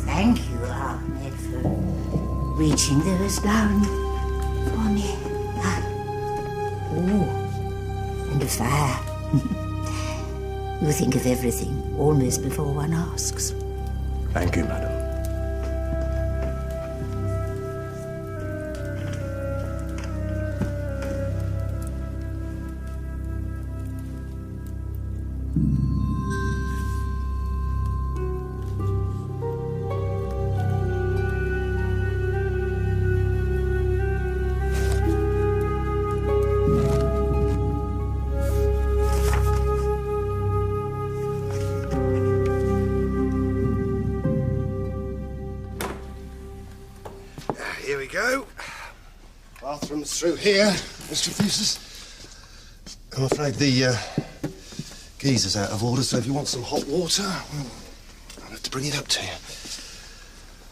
Thank you, Ahmed, for reaching those down for me. Oh, and a fire. You think of everything almost before one asks. Thank you, madam. Here we go. Bathroom's through here, Mr. Thesis. I'm afraid the geezer's out of order, so if you want some hot water, well, I'll have to bring it up to you.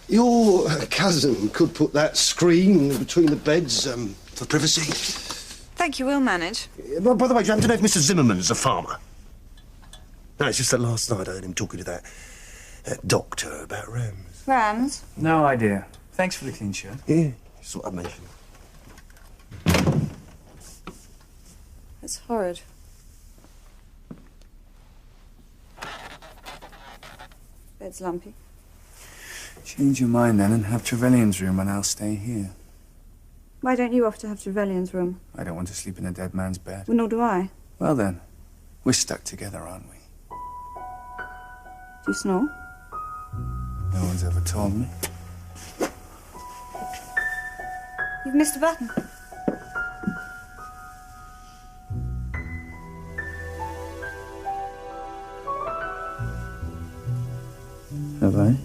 Your cousin could put that screen between the beds for privacy. Thank you, we'll manage. By the way, do you happen to know if Mr. Zimmerman's a farmer? No, it's just that last night I heard him talking to that doctor about rams. Rams? No idea. Thanks for the clean shirt. Yeah, just what I mentioned. It's horrid. Bed's lumpy. Change your mind then and have Trevelyan's room and I'll stay here. Why don't you off to have Trevelyan's room? I don't want to sleep in a dead man's bed. Well, nor do I. Well then, we're stuck together, aren't we? Do you snore? No one's ever told me. You've missed a button. Have I?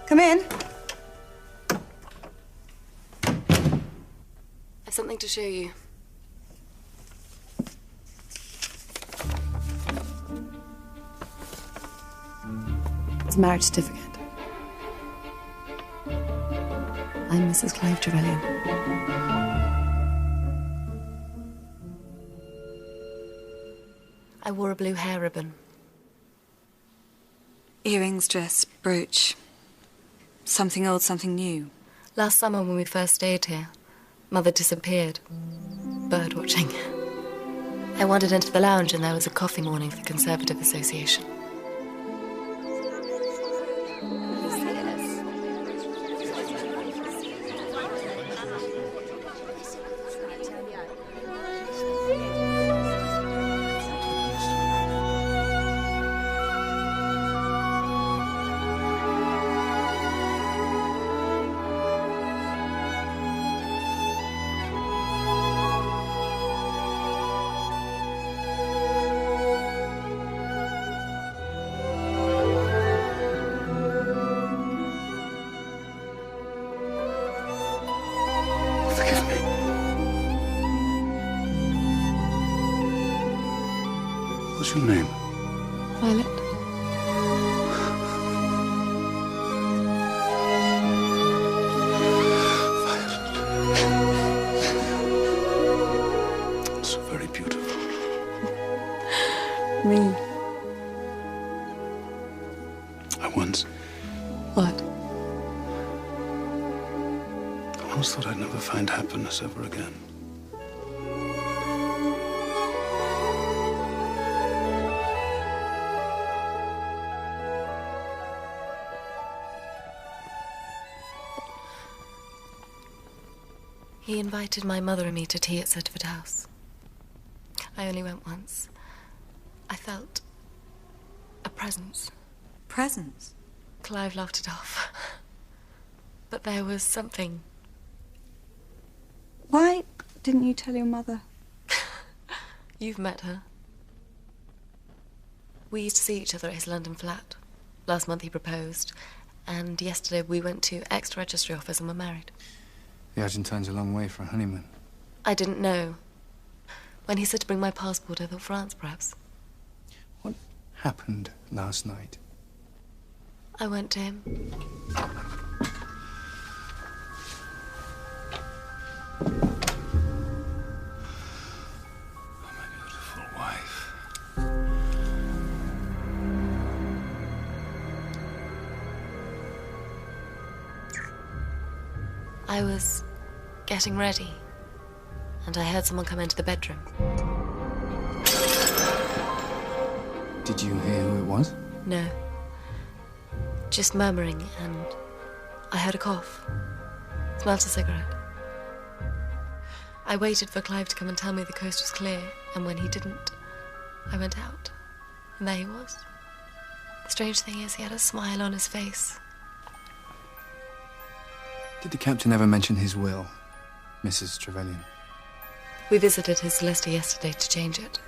Come in. I've something to show you. It's a marriage certificate. I'm Mrs. Clive Trevelyan. I wore a blue hair ribbon. Earrings, dress, brooch. Something old, something new. Last summer when we first stayed here, Mother disappeared. Bird watching. I wandered into the lounge and there was a coffee morning for the Conservative Association. What's your name? Violet. So very beautiful. Me. I once What? thought I'd never find happiness ever again. He invited my mother and me to tea at Sittaford House. I only went once. I felt a presence. Presence? Clive laughed it off. But there was something. Why didn't you tell your mother? You've met her. We used to see each other at his London flat. Last month he proposed, and yesterday we went to ex-registry office and were married. The Argentine's a long way for a honeymoon. I didn't know. When he said to bring my passport, I thought France, perhaps. What happened last night? I went to him. Beautiful wife. I was getting ready, and I heard someone come into the bedroom. Did you hear who it was? No. Just murmuring, and I heard a cough. Smelled a cigarette. I waited for Clive to come and tell me the coast was clear, and when he didn't, I went out, and there he was. The strange thing is, he had a smile on his face. Did the captain ever mention his will, Mrs. Trevelyan? We visited his solicitor yesterday to change it.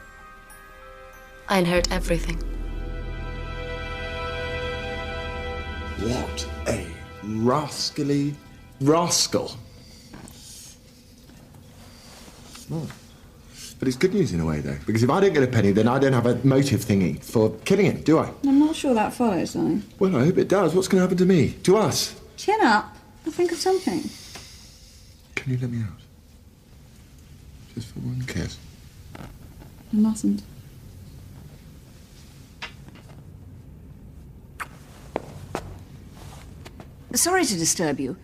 I inherit everything. What a rascally rascal. smart. But it's good news in a way, though, because if I don't get a penny, then I don't have a motive thingy for killing him, do I? I'm not sure that follows, darling. Well, I hope it does. What's going to happen to me? To us? Chin up. I'll think of something. Can you let me out? Just for one kiss. I mustn't. Sorry to disturb you,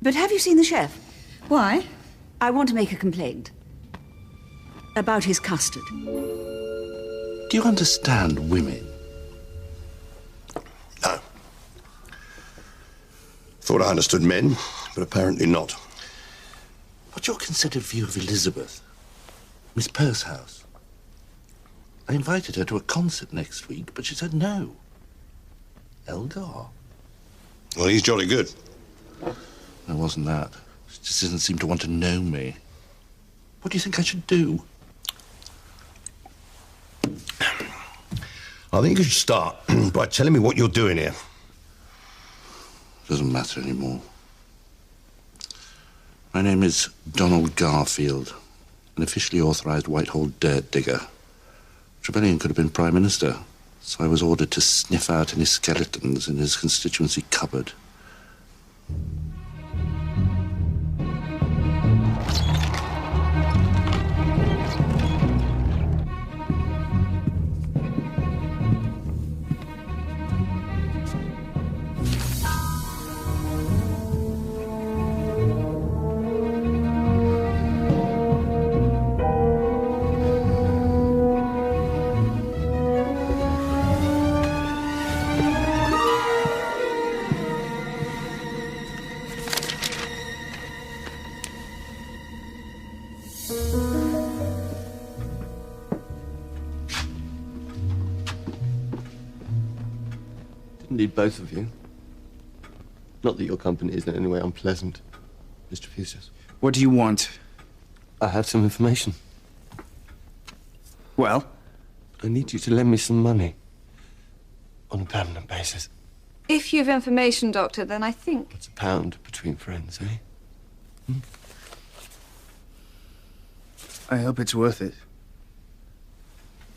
but have you seen the chef? Why? I want to make a complaint. About his custard. Do you understand women? No. Thought I understood men, but apparently not. What's your considered view of Elizabeth? Miss Pursehouse? I invited her to a concert next week, but she said no. Elgar? Well, he's jolly good. It wasn't that. She just doesn't seem to want to know me. What do you think I should do? I think you should start by telling me what you're doing here. Doesn't matter anymore. My name is Donald Garfield, an officially authorized Whitehall dirt digger. Trevelyan could have been Prime Minister, so I was ordered to sniff out any skeletons in his constituency cupboard. Need both of you. Not that your company is in any way unpleasant, Mr. Fuses. What do you want? I have some information. Well? I need you to lend me some money. On a permanent basis. If you've information, Doctor, then I think... It's £1 between friends, eh? I hope it's worth it.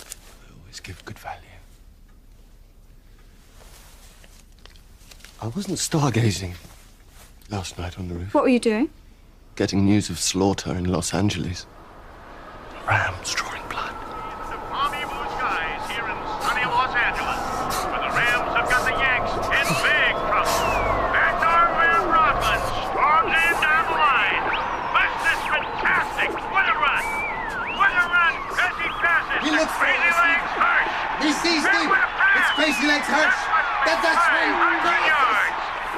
I always give good value. I wasn't stargazing last night on the roof. What were you doing? Getting news of slaughter in Los Angeles. Rams drawing blood. The balmy blue skies here in sunny Los Angeles, where the Rams have got the Yanks in big trouble. Backdoor Ram Rockland storms in down the line. Busts this fantastic. What a run! What a run as he passes. He looks Crazy Legs Hirsch. He sees deep. It's Crazy Legs Hirsch. That's that swing.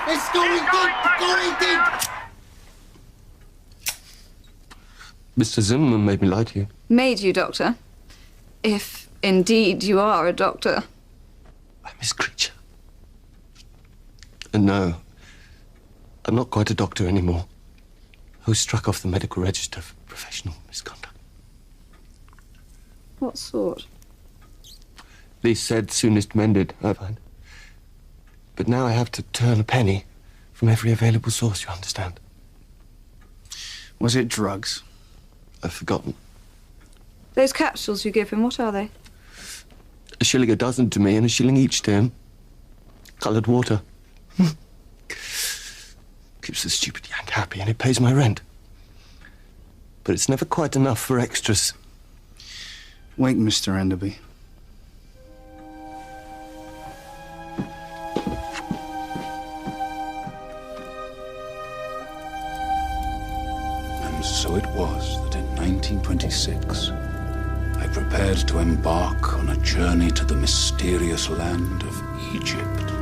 It's going deep. Going deep. Mr. Zimmerman made me lie to you. Made you, Doctor? If indeed you are a doctor. I'm his creature. And no, I'm not quite a doctor anymore. I was struck off the medical register for professional misconduct. What sort? Least said, soonest mended, I find. But now I have to turn a penny from every available source, you understand? Was it drugs? I've forgotten. Those capsules you give him, what are they? A shilling a dozen to me and a shilling each to him. Coloured water. Keeps the stupid yank happy and it pays my rent. But it's never quite enough for extras. Wait, Mr. Enderby. And so it was that in 1926, I prepared to embark on a journey to the mysterious land of Egypt.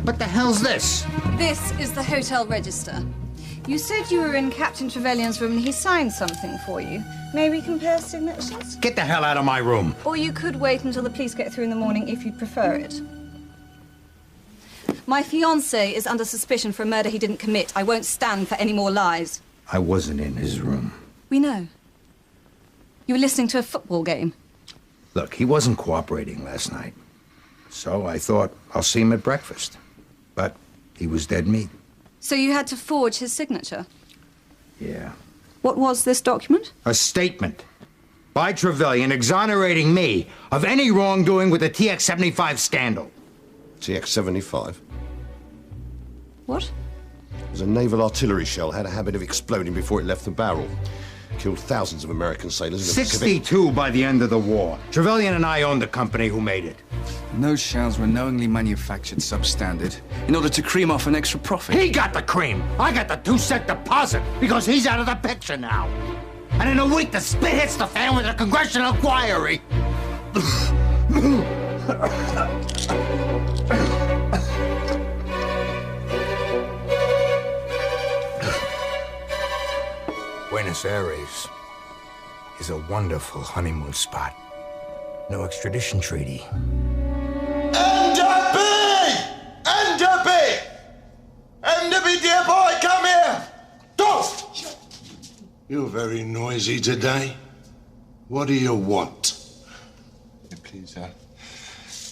What the hell's this? This is the hotel register. You said you were in Captain Trevelyan's room and he signed something for you. May we compare signatures? Get the hell out of my room. Or you could wait until the police get through in the morning if you'd prefer it. My fiancé is under suspicion for a murder he didn't commit. I won't stand for any more lies. I wasn't in his room. We know. You were listening to a football game. Look, he wasn't cooperating last night. So I thought I'll see him at breakfast. But he was dead meat. So you had to forge his signature? Yeah. What was this document? A statement by Trevelyan exonerating me of any wrongdoing with the TX-75 scandal. TX-75? What? It was a naval artillery shell, had a habit of exploding before it left the barrel. Killed thousands of American sailors in the Pacific. 62 by the end of the war. Trevelyan and I owned the company who made it. And those shells were knowingly manufactured substandard in order to cream off an extra profit. He got the cream. I got the 2-cent deposit because he's out of the picture now. And in a week, the spit hits the fan with a congressional inquiry. Buenos Aires is a wonderful honeymoon spot. No extradition treaty. Enderby! Enderby, dear boy, come here! Don't! You're very noisy today. What do you want? Please,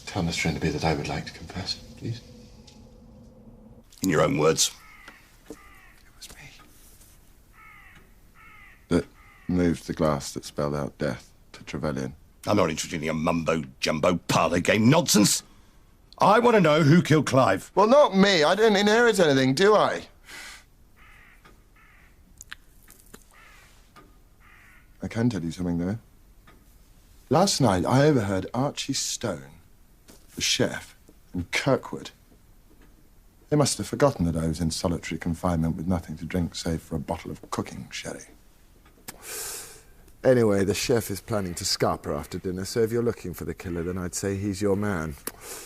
tell Mr. Enderby that I would like to confess, please. In your own words. That moved the glass that spelled out death to Trevelyan. I'm not interested in your mumbo-jumbo parlour game nonsense. I want to know who killed Clive. Well, not me. I didn't inherit anything, do I? I can tell you something, though. Last night, I overheard Archie Stone, the chef, and Kirkwood. They must have forgotten that I was in solitary confinement with nothing to drink save for a bottle of cooking sherry. Anyway, the chef is planning to scarper after dinner, so if you're looking for the killer, then I'd say he's your man.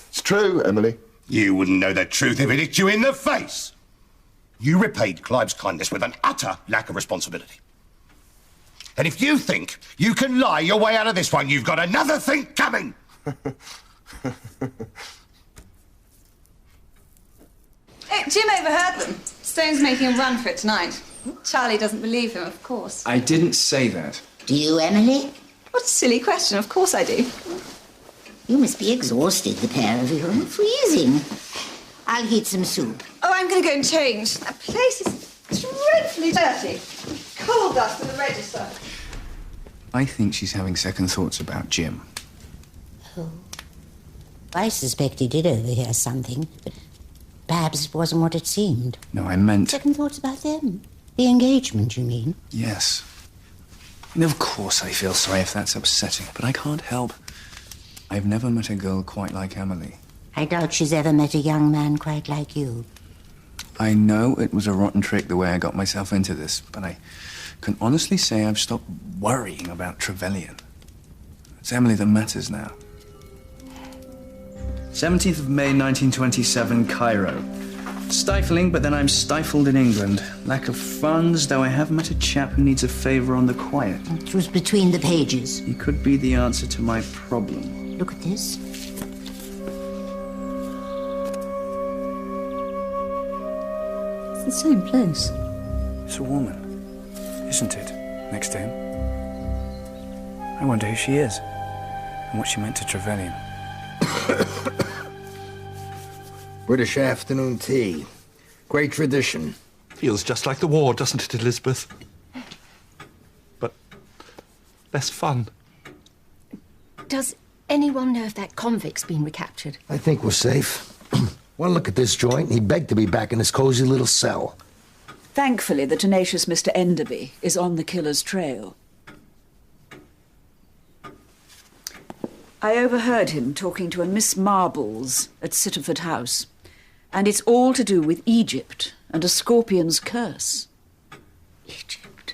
It's true, Emily. You wouldn't know the truth if it hit you in the face. You repaid Clive's kindness with an utter lack of responsibility. And if you think you can lie your way out of this one, you've got another thing coming. Hey, Jim overheard them. Stone's making a run for it tonight. Charlie doesn't believe him, of course. I didn't say that. Do you, Emily? What a silly question. Of course I do. You must be exhausted, the pair of you, and freezing. I'll heat some soup. Oh, I'm going to go and change. That place is dreadfully dirty. Coal dust in the register. I think she's having second thoughts about Jim. Oh. I suspect he did overhear something, but perhaps it wasn't what it seemed. No, I meant... Second thoughts about them? The engagement, you mean? Yes. And of course I feel sorry if that's upsetting, but I can't help. I've never met a girl quite like Emily. I doubt she's ever met a young man quite like you. I know it was a rotten trick the way I got myself into this, but I can honestly say I've stopped worrying about Trevelyan. It's Emily that matters now. 17th of May, 1927, Cairo. Stifling, but then I'm stifled in England. Lack of funds, though I have met a chap who needs a favour on the quiet. It was between the pages. He could be the answer to my problem. Look at this. It's the same place. It's a woman, isn't it, next to him? I wonder who she is and what she meant to Trevelyan. British afternoon tea. Great tradition. Feels just like the war, doesn't it, Elizabeth? But less fun. Does anyone know if that convict's been recaptured? I think we're safe. One look at this joint, he begged to be back in his cozy little cell. Thankfully, the tenacious Mr. Enderby is on the killer's trail. I overheard him talking to a Miss Marbles at Sittaford House. And it's all to do with Egypt and a scorpion's curse. Egypt?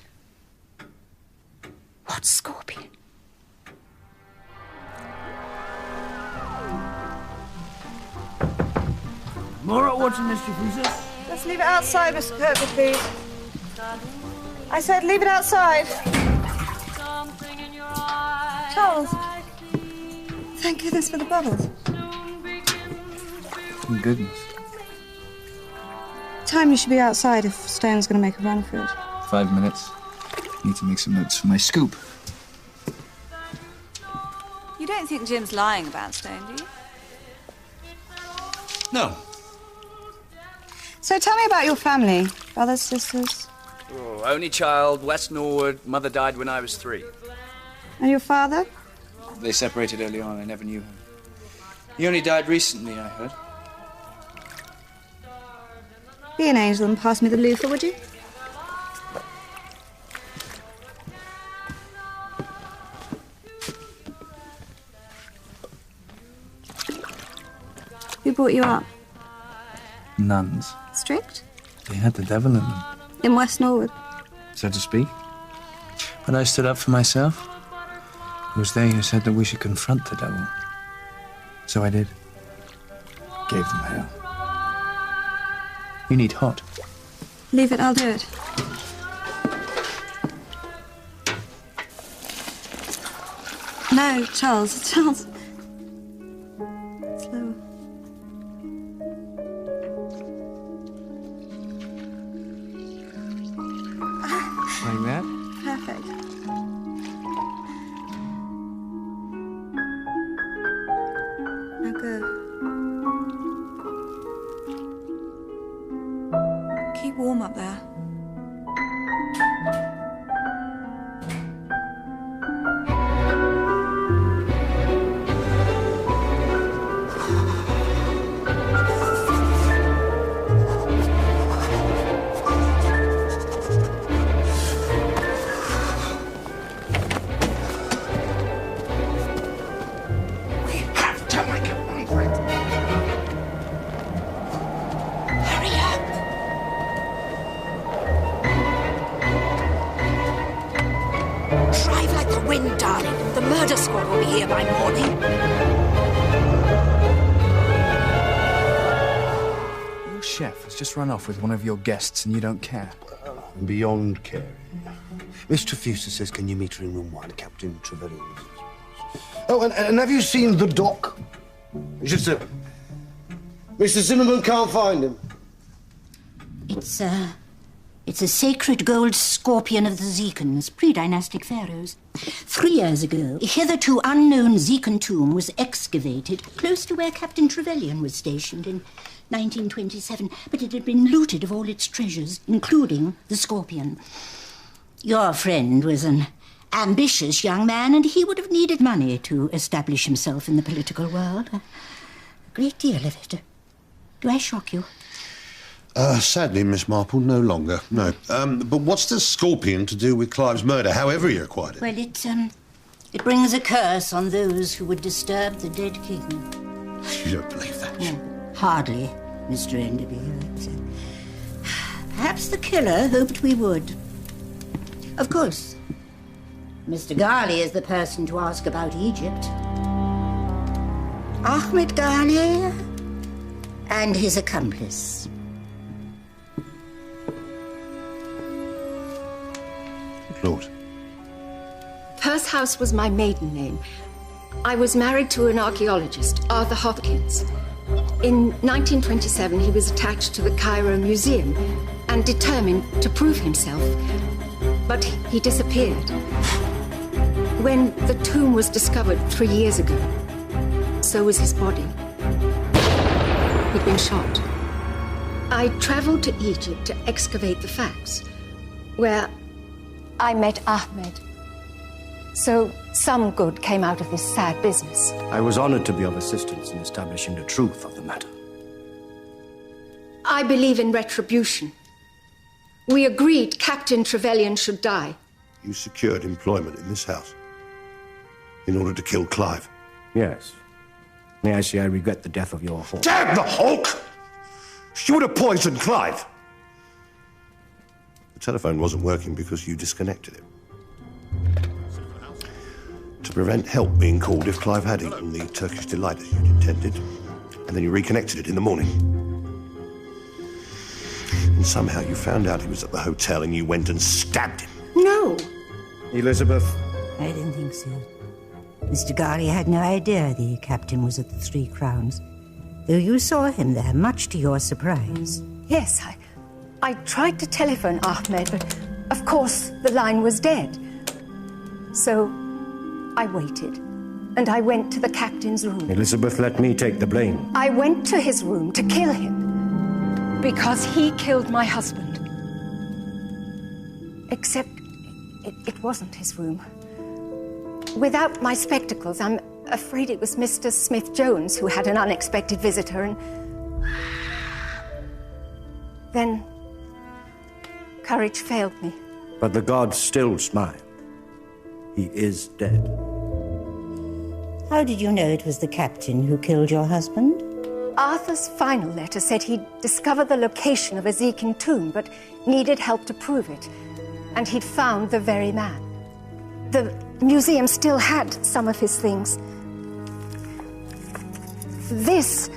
What scorpion? Mora, what's the mystery, princess? Just leave it outside, Mr. Kirkwood, please. I said leave it outside. Charles. Thank goodness for the bubbles. Goodness. time you should be outside if Stone's going to make a run for it? 5 minutes. Need to make some notes for my scoop. You don't think Jim's lying about Stone, do you? No. So tell me about your family. Brothers, sisters? Oh, only child, West Norwood. Mother died when I was 3. And your father? They separated early on. I never knew him. He only died recently, I heard. Be an angel and pass me the loofah, would you? Who brought you up? Nuns. Strict? They had the devil in them, In West Norwood? so to speak. But I stood up for myself. It was they who said that we should confront the devil. So I did. Gave them hell. You need hot. Leave it, I'll do it. No, Charles. Slower. Like that? Perfect. Now go. Keep warm up there. Drive like the wind, darling. The murder squad will be here by morning. Your chef has just run off with one of your guests and you don't care. I'm beyond caring. Mr. Fuster says, can you meet her in room 1, Captain Trevelyan? Oh, and have you seen the doc? It's just a... Mr. Zimmerman can't find him. It's a sacred gold scorpion of the Zecans, pre-dynastic pharaohs. 3 years ago, a hitherto unknown Zecan tomb was excavated close to where Captain Trevelyan was stationed in 1927, but it had been looted of all its treasures, including the scorpion. Your friend was an ambitious young man, and he would have needed money to establish himself in the political world. A great deal of it. Do I shock you? Sadly, Miss Marple, no longer, no. But what's the scorpion to do with Clive's murder, however he acquired it? Well, it brings a curse on those who would disturb the dead king. You don't believe that? No, hardly, Mr. Enderby. Perhaps the killer hoped we would. Of course, Mr. Ghali is the person to ask about Egypt. Ahmed Ghali and his accomplice. Lord. Perth House was my maiden name. I was married to an archaeologist, Arthur Hopkins. In 1927, he was attached to the Cairo Museum and determined to prove himself. But he disappeared. When the tomb was discovered 3 years ago, so was his body. He'd been shot. I traveled to Egypt to excavate the facts, where I met Ahmed. So some good came out of this sad business. I was honored to be of assistance in establishing the truth of the matter. I believe in retribution. We agreed Captain Trevelyan should die. You secured employment in this house in order to kill Clive. Yes. May I say I regret the death of your horse. Damn the Hulk! You would have poisoned Clive. The telephone wasn't working because you disconnected it. To prevent help being called if Clive had eaten the Turkish delight as you'd intended. And then you reconnected it in the morning. And somehow you found out he was at the hotel and you went and stabbed him. No. Elizabeth. I didn't think so. Mr. Ghali had no idea the captain was at the 3 Crowns, though you saw him there, much to your surprise. Yes, I tried to telephone Ahmed, but of course the line was dead. So I waited, and I went to the captain's room. Elizabeth, let me take the blame. I went to his room to kill him, because he killed my husband. Except it wasn't his room. Without my spectacles, I'm afraid it was Mr. Smith-Jones who had an unexpected visitor, and then courage failed me. But the gods still smile. He is dead. How did you know it was the captain who killed your husband? Arthur's final letter said he'd discovered the location of a Zekin tomb, but needed help to prove it. And he'd found the very man. The museum still had some of his things. This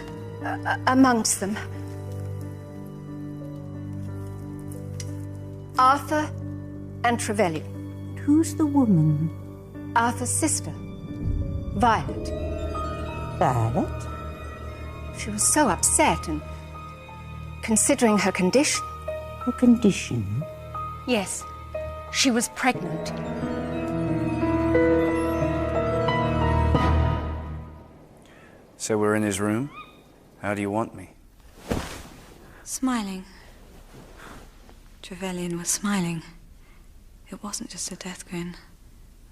amongst them. Arthur and Trevelyan. Who's the woman? Arthur's sister, Violet. Violet? She was so upset, and considering her condition. Her condition? Yes, she was pregnant. So we're in his room? How do you want me? Smiling. Trevelyan was smiling. It wasn't just a death grin.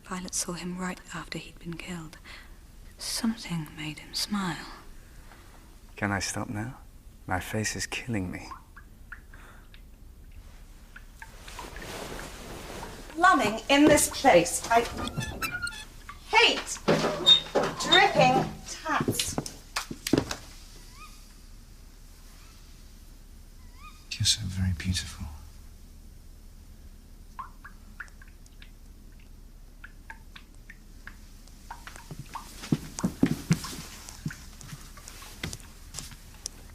Violet saw him right after he'd been killed. Something made him smile. Can I stop now? My face is killing me. Plumbing in this place. I hate dripping taps. You're so very beautiful.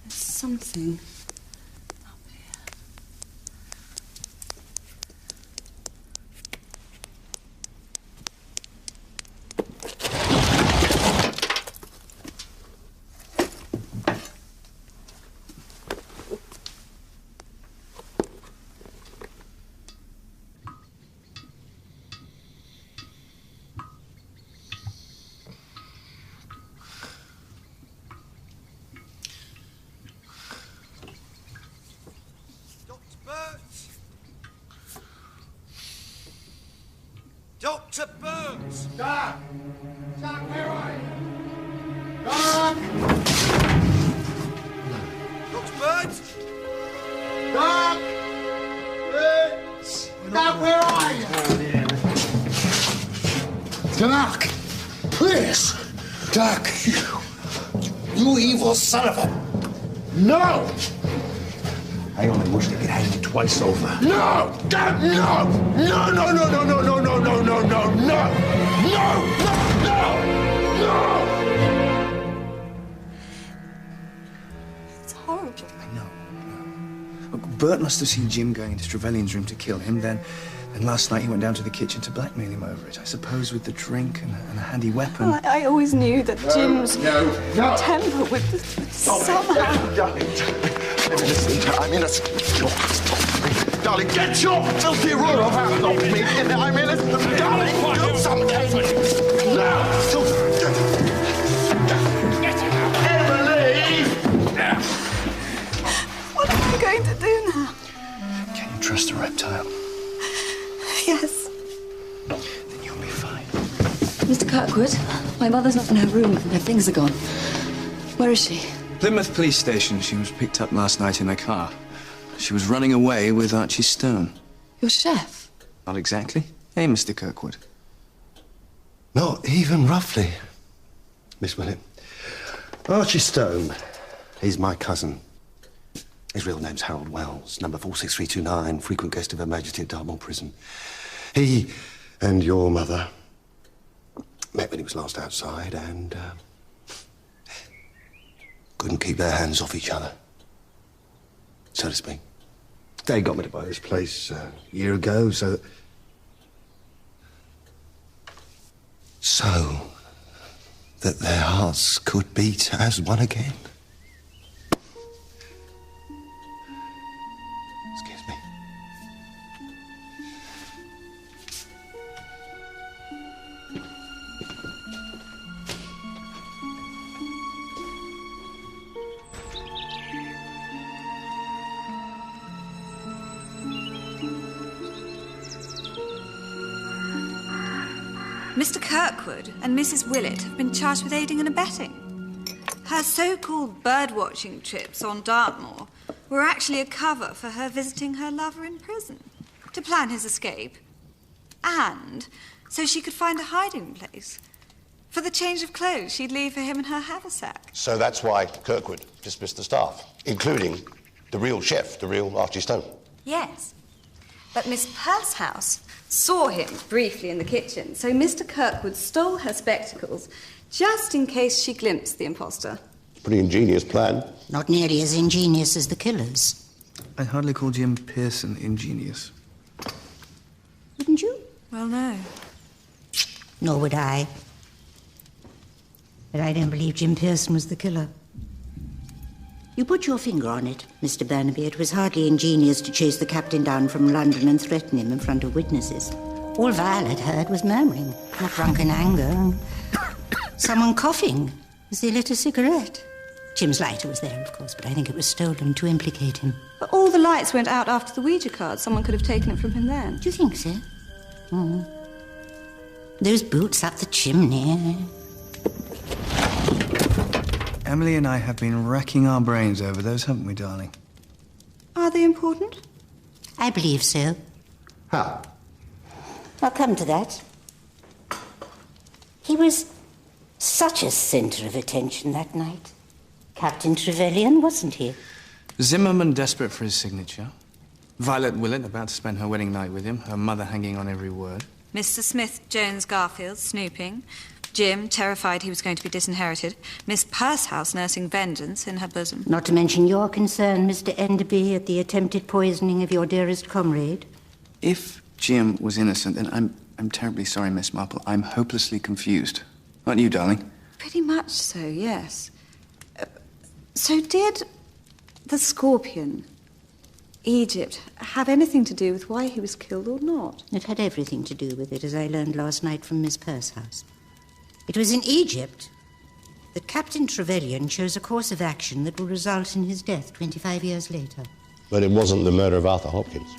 Something up here. Dr. Burns! Doc! Doc, where are you? Doc! Dr. Burns! Doc! Burns! Doc, where are you? Doc! Please! Doc! You evil son of a... No! I only wish they could hang you twice over. No! God, no! No, no, no, no, no, no, no, no, no, no, no! No! No! No! It's horrible. I know. Look, Bert must have seen Jim going into Trevelyan's room to kill him. Then last night he went down to the kitchen to blackmail him over it. I suppose with the drink and a handy weapon. Well, I always knew that Jim's temper would somehow... Darling, listen to I mean, darling, get your filthy rural hands off me. I mean, listen, darling, do something. Now, Emily! What am I going to do now? Can you trust a reptile? Yes. Then you'll be fine. Mr. Kirkwood, my mother's not in her room. Her things are gone. Where is she? Plymouth Police Station. She was picked up last night in a car. She was running away with Archie Stone. Your chef? Not exactly. Hey, Mr. Kirkwood. Not even roughly, Miss Willett. Archie Stone. He's my cousin. His real name's Harold Wells, number 46329, frequent guest of Her Majesty at Dartmoor Prison. He and your mother met when he was last outside and couldn't keep their hands off each other, so to speak. They got me to buy this place a year ago, so that their hearts could beat as one again. It's Mr. Kirkwood and Mrs. Willett have been charged with aiding and abetting. Her so-called bird-watching trips on Dartmoor were actually a cover for her visiting her lover in prison to plan his escape, and so she could find a hiding place for the change of clothes she'd leave for him in her haversack. So that's why Kirkwood dismissed the staff, including the real chef, the real Archie Stone. Yes, but Miss Purshouse saw him briefly in the kitchen, so Mr. Kirkwood stole her spectacles just in case she glimpsed the imposter. Pretty ingenious plan. Not nearly as ingenious as the killer's. I'd hardly call Jim Pearson ingenious. Wouldn't you? Well, no. Nor would I. But I don't believe Jim Pearson was the killer. You put your finger on it, Mr. Burnaby. It was hardly ingenious to chase the captain down from London and threaten him in front of witnesses. All Violet heard was murmuring, not drunken anger. Someone coughing as they lit a cigarette. Jim's lighter was there, of course, but I think it was stolen to implicate him. But all the lights went out after the Ouija card. Someone could have taken it from him then. Do you think so? Those boots up the chimney. Emily and I have been racking our brains over those, haven't we, darling? Are they important? I believe so. How? I'll come to that. He was such a centre of attention that night. Captain Trevelyan, wasn't he? Zimmerman desperate for his signature. Violet Willett about to spend her wedding night with him, her mother hanging on every word. Mr. Smith Jones Garfield snooping. Jim terrified he was going to be disinherited. Miss Purshouse nursing vengeance in her bosom. Not to mention your concern, Mr. Enderby, at the attempted poisoning of your dearest comrade. If Jim was innocent, then I'm terribly sorry, Miss Marple. I'm hopelessly confused. Aren't you, darling? Pretty much so, yes. So did the Scorpion, Egypt, have anything to do with why he was killed or not? It had everything to do with it, as I learned last night from Miss Purshouse. It was in Egypt that Captain Trevelyan chose a course of action that will result in his death 25 years later. But it wasn't the murder of Arthur Hopkins.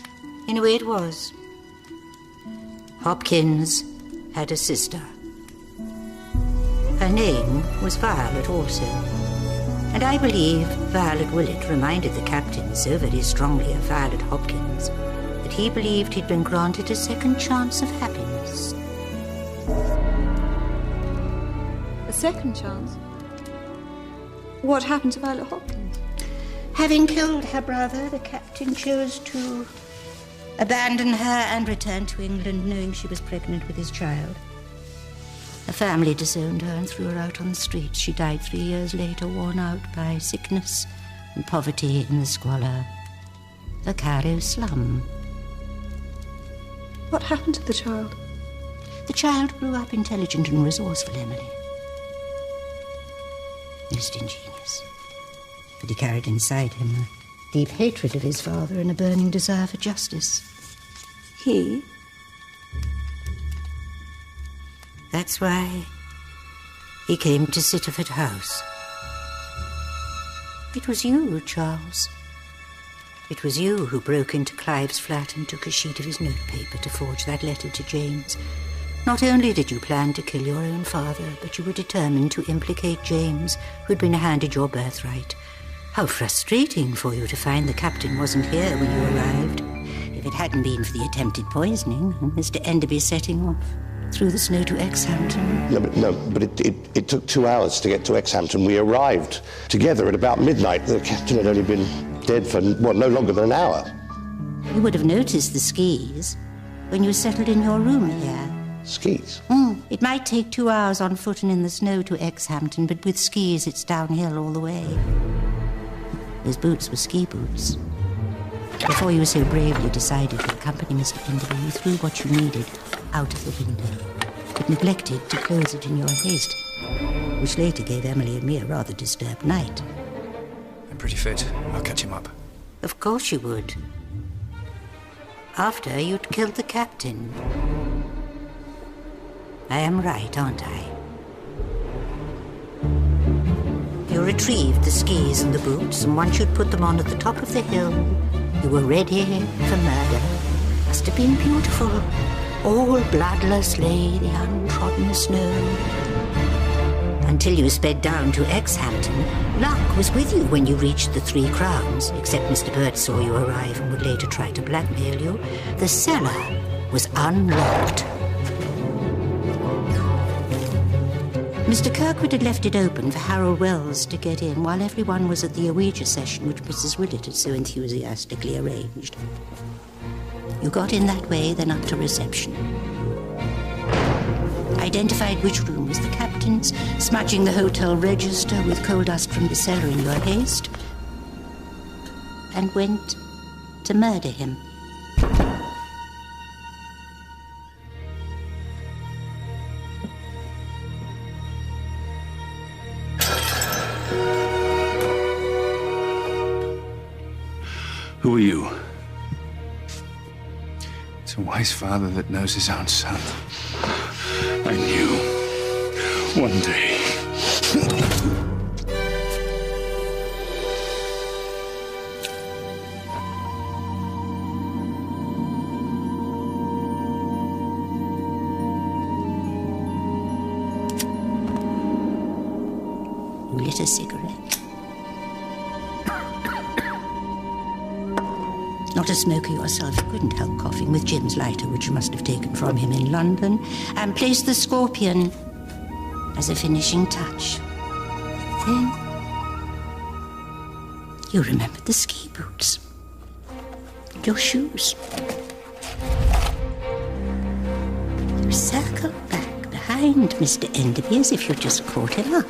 In a way, it was. Hopkins had a sister. Her name was Violet also. And I believe Violet Willett reminded the captain so very strongly of Violet Hopkins that he believed he'd been granted a second chance of happiness. A second chance? What happened to Violet Hopkins? Having killed her brother, the captain chose to abandon her and return to England, knowing she was pregnant with his child. Her family disowned her and threw her out on the streets. She died 3 years later, worn out by sickness and poverty in the squalor, the Cairo slum. What happened to the child? The child grew up intelligent and resourceful, Emily. Most ingenious. But he carried inside him a deep hatred of his father and a burning desire for justice. He? That's why he came to Sittaford House. It was you, Charles. It was you who broke into Clive's flat and took a sheet of his notepaper to forge that letter to James. Not only did you plan to kill your own father, but you were determined to implicate James, who'd been handed your birthright. How frustrating for you to find the captain wasn't here when you arrived. If it hadn't been for the attempted poisoning and Mr. Enderby setting off through the snow to Exhampton. But it took 2 hours to get to Exhampton. We arrived together at about midnight. The captain had only been dead for, no longer than an hour. You would have noticed the skis when you settled in your room here. Skis? It might take 2 hours on foot and in the snow to Exhampton, but with skis it's downhill all the way. Those boots were ski boots. Before you so bravely decided to accompany Mr. Enderby, you threw what you needed out of the window, but neglected to close it in your haste, which later gave Emily and me a rather disturbed night. I'm pretty fit. I'll catch him up. Of course you would. After you'd killed the captain. I am right, aren't I? You retrieved the skis and the boots, and once you'd put them on at the top of the hill, you were ready for murder. Must have been beautiful. All bloodless lay the untrodden snow. Until you sped down to Exhampton, luck was with you when you reached the 3 Crowns, except Mr. Burt saw you arrive and would later try to blackmail you. The cellar was unlocked. Mr. Kirkwood had left it open for Harold Wells to get in while everyone was at the Ouija session which Mrs. Willett had so enthusiastically arranged. You got in that way, then up to reception. Identified which room was the captain's, smudging the hotel register with coal dust from the cellar in your haste, and went to murder him. Who are you? It's a wise father that knows his own son. I knew one day. You lit a cigarette. Not a smoker yourself, you couldn't help coughing with Jim's lighter, which you must have taken from him in London, and placed the scorpion as a finishing touch. Then you remembered the ski boots, your shoes. You circled back behind Mr. Enderby as if you'd just caught him up,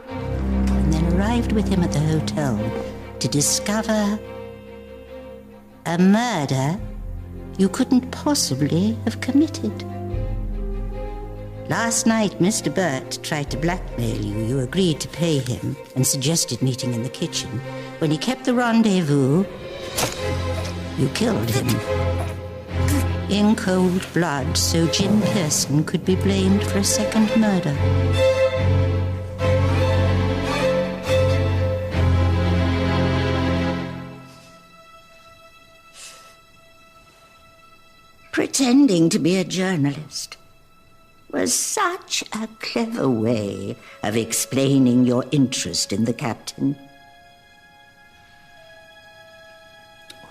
and then arrived with him at the hotel to discover a murder you couldn't possibly have committed. Last night, Mr. Burt tried to blackmail you. You agreed to pay him and suggested meeting in the kitchen. When he kept the rendezvous, you killed him. In cold blood, so Jim Pearson could be blamed for a second murder. Pretending to be a journalist was such a clever way of explaining your interest in the captain.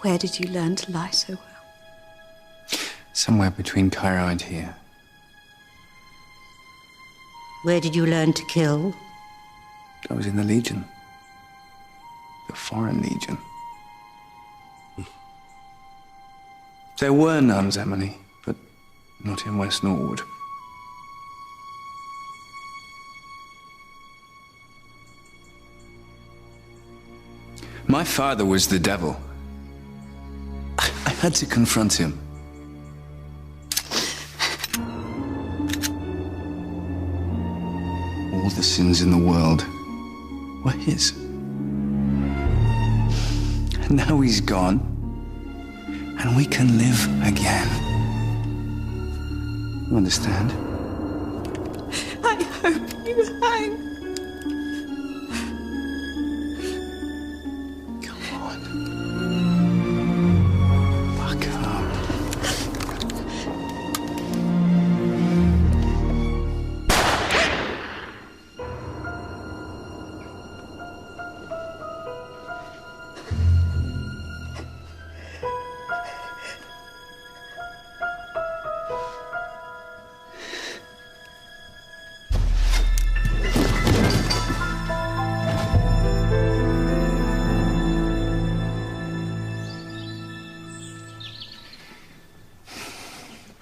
Where did you learn to lie so well? Somewhere between Cairo and here. Where did you learn to kill? I was in the Legion. The Foreign Legion. There were nuns, Emily, but not in West Norwood. My father was the devil. I had to confront him. All the sins in the world were his. And now he's gone. And we can live again. You understand? I hope you hang.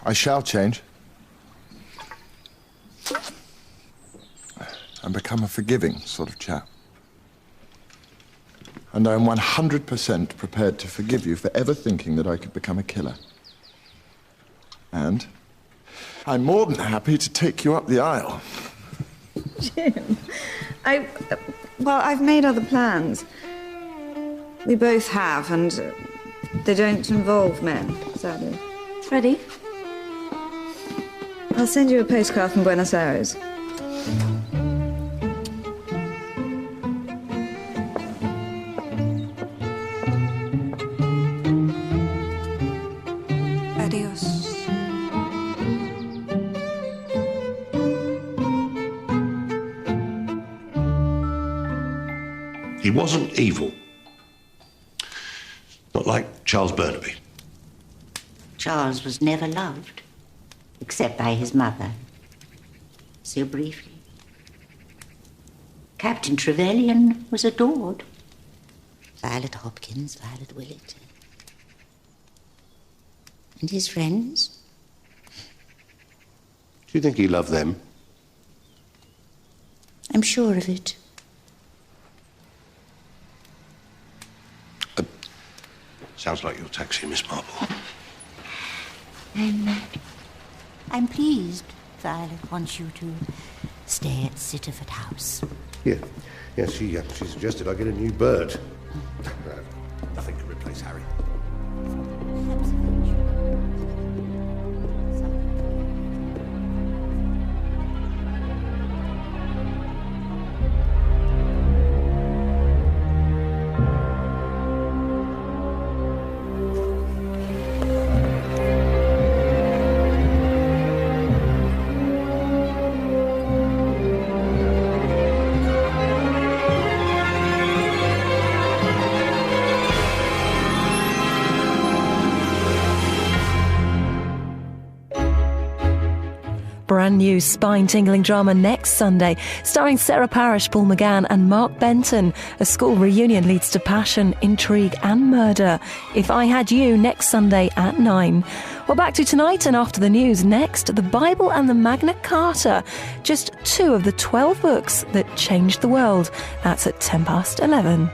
I shall change. And become a forgiving sort of chap. And I am 100% prepared to forgive you for ever thinking that I could become a killer. And I'm more than happy to take you up the aisle. Jim, I've made other plans. We both have, and they don't involve men, sadly. Ready? I'll send you a postcard from Buenos Aires. Adios. He wasn't evil. Not like Charles Burnaby. Charles was never loved, except by his mother. So briefly. Captain Trevelyan was adored. Violet Hopkins, Violet Willett. And his friends? Do you think he loved them? I'm sure of it. Sounds like your taxi, Miss Marple. I'm pleased Violet wants you to stay at Sittaford House. Yeah. Yeah, she suggested I get a new bird. Nothing can replace Harry. Brand new spine-tingling drama next Sunday, starring Sarah Parish, Paul McGann and Mark Benton. A school reunion leads to passion, intrigue and murder. If I Had You, next Sunday at 9. Well, back to tonight and after the news. Next, the Bible and the Magna Carta. Just 2 of the 12 books that changed the world. That's at 11:10.